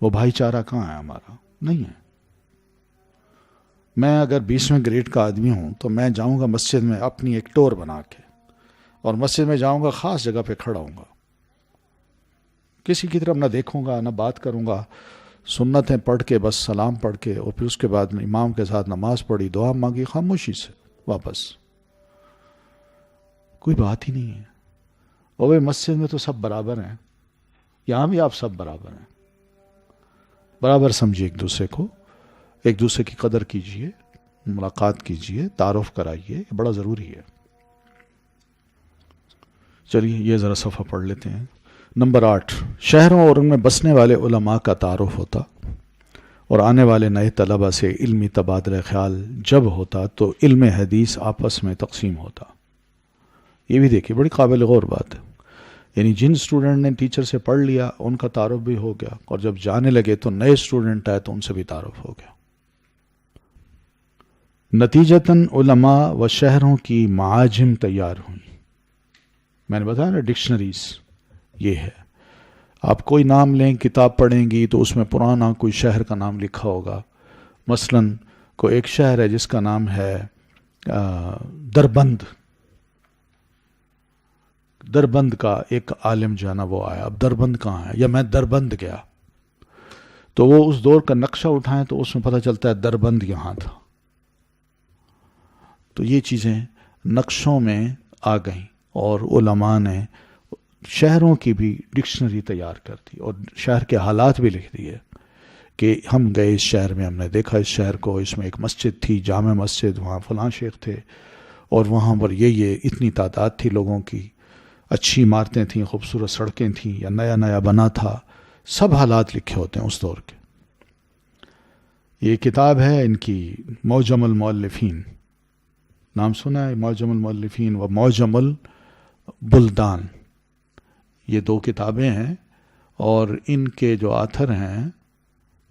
وہ بھائی چارہ کہاں ہے ہمارا؟ نہیں ہے. میں اگر 20ویں گریڈ کا آدمی ہوں تو میں جاؤں گا مسجد میں اپنی ایک ٹور بنا کے، اور مسجد میں جاؤں گا خاص جگہ پہ کھڑا ہوں گا، کسی کی طرف نہ دیکھوں گا نہ بات کروں گا، سنتیں پڑھ کے بس سلام پڑھ کے، اور پھر اس کے بعد امام کے ساتھ نماز پڑھی، دعا مانگی، خاموشی سے واپس. کوئی بات ہی نہیں ہے. اور مسجد میں تو سب برابر ہیں، یہاں بھی آپ سب برابر ہیں. برابر سمجھیے ایک دوسرے کو، ایک دوسرے کی قدر کیجئے، ملاقات کیجئے، تعارف کرائیے. یہ بڑا ضروری ہے. چلیے یہ ذرا صفحہ پڑھ لیتے ہیں. نمبر 8، شہروں اور ان میں بسنے والے علماء کا تعارف ہوتا اور آنے والے نئے طلبہ سے علمی تبادلہ خیال جب ہوتا تو علم حدیث آپس میں تقسیم ہوتا. یہ بھی دیکھیے بڑی قابل غور بات ہے. یعنی جن اسٹوڈنٹ نے ٹیچر سے پڑھ لیا ان کا تعارف بھی ہو گیا، اور جب جانے لگے تو نئے اسٹوڈنٹ آئے تو ان سے بھی تعارف ہو گیا. نتیجتاً علماء و شہروں کی معاجم تیار ہوئیں. میں نے بتایا نا ڈکشنریز یہ ہے. آپ کوئی نام لیں، کتاب پڑھیں گی تو اس میں پرانا کوئی شہر کا نام لکھا ہوگا. مثلا کوئی ایک شہر ہے جس کا نام ہے دربند. دربند کا ایک عالم جو ہے نا وہ آیا، اب دربند کہاں ہے، یا میں دربند گیا تو وہ اس دور کا نقشہ اٹھائیں تو اس میں پتہ چلتا ہے دربند یہاں تھا. تو یہ چیزیں نقشوں میں آ گئیں، اور علماء نے شہروں کی بھی ڈکشنری تیار کر دی اور شہر کے حالات بھی لکھ دیے. کہ ہم گئے اس شہر میں، ہم نے دیکھا اس شہر کو، اس میں ایک مسجد تھی، جامع مسجد، وہاں فلاں شیخ تھے، اور وہاں پر یہ اتنی تعداد تھی لوگوں کی، اچھی عمارتیں تھیں، خوبصورت سڑکیں تھیں، یا نیا نیا بنا تھا، سب حالات لکھے ہوتے ہیں اس دور کے. یہ کتاب ہے ان کی معجم المؤلفین، نام سنا ہے؟ معجم المؤلفین و معجم البلدان، یہ دو کتابیں ہیں، اور ان کے جو آتھر ہیں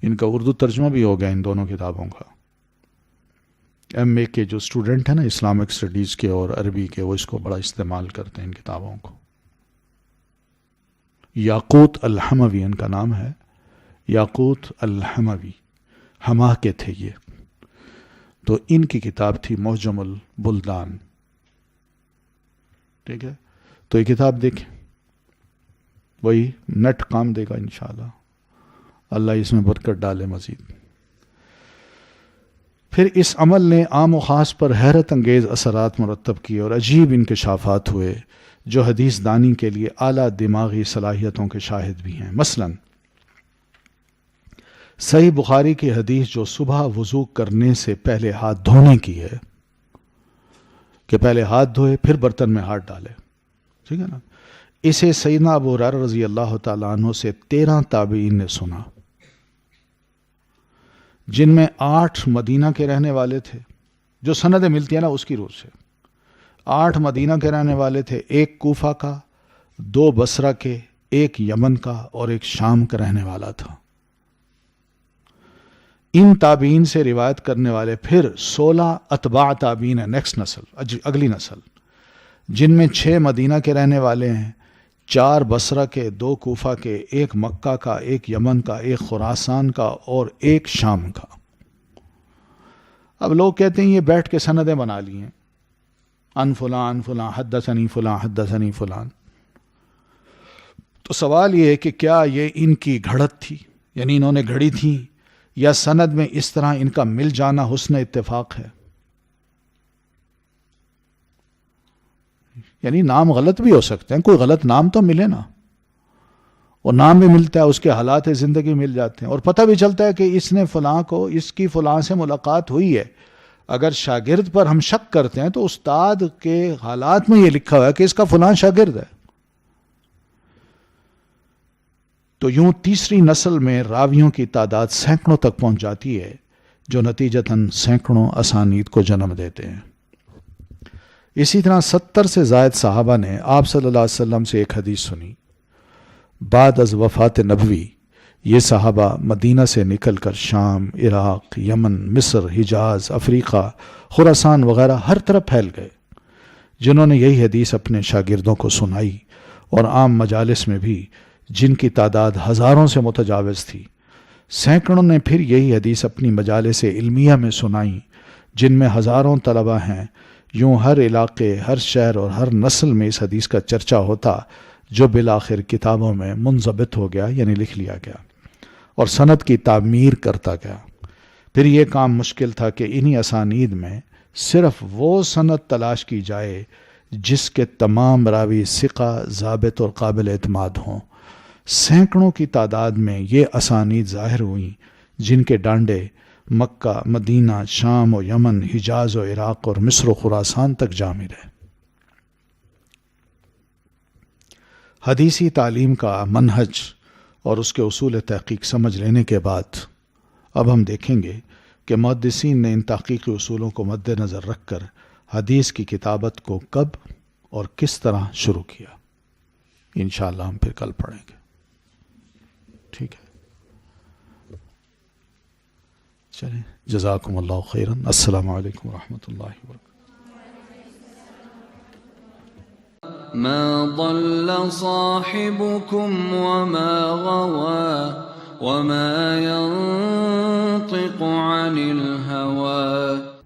ان کا اردو ترجمہ بھی ہو گیا ان دونوں کتابوں کا. ایم اے کے جو اسٹوڈنٹ ہیں نا اسلامک اسٹڈیز کے اور عربی کے، وہ اس کو بڑا استعمال کرتے ہیں ان کتابوں کو. یاقوت الحموی ان کا نام ہے، یاقوت الحموی، حما کے تھے یہ. تو ان کی کتاب تھی معجم البلدان. ٹھیک ہے، تو یہ کتاب دیکھیں، وہی نیٹ کام دے گا انشاءاللہ، اللہ اس میں برکت ڈالے مزید. پھر اس عمل نے عام و خاص پر حیرت انگیز اثرات مرتب کیے اور عجیب انکشافات ہوئے جو حدیث دانی کے لیے اعلیٰ دماغی صلاحیتوں کے شاہد بھی ہیں. مثلاً صحیح بخاری کی حدیث جو صبح وضو کرنے سے پہلے ہاتھ دھونے کی ہے، کہ پہلے ہاتھ دھوئے پھر برتن میں ہاتھ ڈالے، ٹھیک ہے نا، اسے سیدنا ابو ہریرہ رضی اللہ تعالیٰ عنہ سے 13 تابعین نے سنا، جن میں 8 مدینہ کے رہنے والے تھے. جو سندیں ملتی ہیں نا اس کی روح سے، 8 مدینہ کے رہنے والے تھے، 1 کوفہ کا، 2 بصرہ کے، 1 یمن کا، اور 1 شام کا رہنے والا تھا. ان تابعین سے روایت کرنے والے پھر 16 اتباع تابعین ہیں، نیکسٹ نسل، اگلی نسل، جن میں 6 مدینہ کے رہنے والے ہیں، 4 بصرہ کے، 2 کوفہ کے، 1 مکہ کا، 1 یمن کا، 1 خراسان کا، اور 1 شام کا. اب لوگ کہتے ہیں یہ بیٹھ کے سندیں بنا لی ہیں، ان فلاں ان فلاں، حدثنی فلاں حدثنی فلان. تو سوال یہ ہے کہ کیا یہ ان کی گھڑت تھی، یعنی انہوں نے گھڑی تھی، یا سند میں اس طرح ان کا مل جانا حسن اتفاق ہے؟ یعنی نام غلط بھی ہو سکتے ہیں، کوئی غلط نام تو ملے نا، اور نام بھی ملتا ہے، اس کے حالات زندگی مل جاتے ہیں، اور پتہ بھی چلتا ہے کہ اس نے فلاں کو، اس کی فلاں سے ملاقات ہوئی ہے. اگر شاگرد پر ہم شک کرتے ہیں تو استاد کے حالات میں یہ لکھا ہوا ہے کہ اس کا فلاں شاگرد ہے. تو یوں تیسری نسل میں راویوں کی تعداد سینکڑوں تک پہنچ جاتی ہے، جو نتیجتاً سینکڑوں اسانید کو جنم دیتے ہیں. اسی طرح 70 سے زائد صحابہ نے آپ صلی اللہ علیہ وسلم سے ایک حدیث سنی. بعد از وفات نبوی یہ صحابہ مدینہ سے نکل کر شام، عراق، یمن، مصر، حجاز، افریقہ، خراسان وغیرہ ہر طرف پھیل گئے، جنہوں نے یہی حدیث اپنے شاگردوں کو سنائی، اور عام مجالس میں بھی جن کی تعداد ہزاروں سے متجاوز تھی. سینکڑوں نے پھر یہی حدیث اپنی مجالس علمیہ میں سنائی، جن میں ہزاروں طلبہ ہیں. یوں ہر علاقے، ہر شہر اور ہر نسل میں اس حدیث کا چرچا ہوتا، جو بالآخر کتابوں میں منضبط ہو گیا، یعنی لکھ لیا گیا، اور سند کی تعمیر کرتا گیا. پھر یہ کام مشکل تھا کہ انہی اسانید میں صرف وہ سند تلاش کی جائے جس کے تمام راوی ثقہ، ضابط اور قابل اعتماد ہوں. سینکڑوں کی تعداد میں یہ اسانید ظاہر ہوئیں، جن کے ڈانڈے مکہ، مدینہ، شام و یمن، حجاز و عراق اور مصر و خراسان تک جامع رہے. حدیثی تعلیم کا منہج اور اس کے اصول تحقیق سمجھ لینے کے بعد اب ہم دیکھیں گے کہ محدثین نے ان تحقیقی اصولوں کو مد نظر رکھ کر حدیث کی کتابت کو کب اور کس طرح شروع کیا. انشاءاللہ ہم پھر کل پڑھیں گے. ٹھیک ہے، چلیں، جزاکم اللہ خیرا. السلام علیکم ورحمۃ اللہ وبرکاتہ. ما ضل صاحبكم وما غوى وما ينطق عن الهوى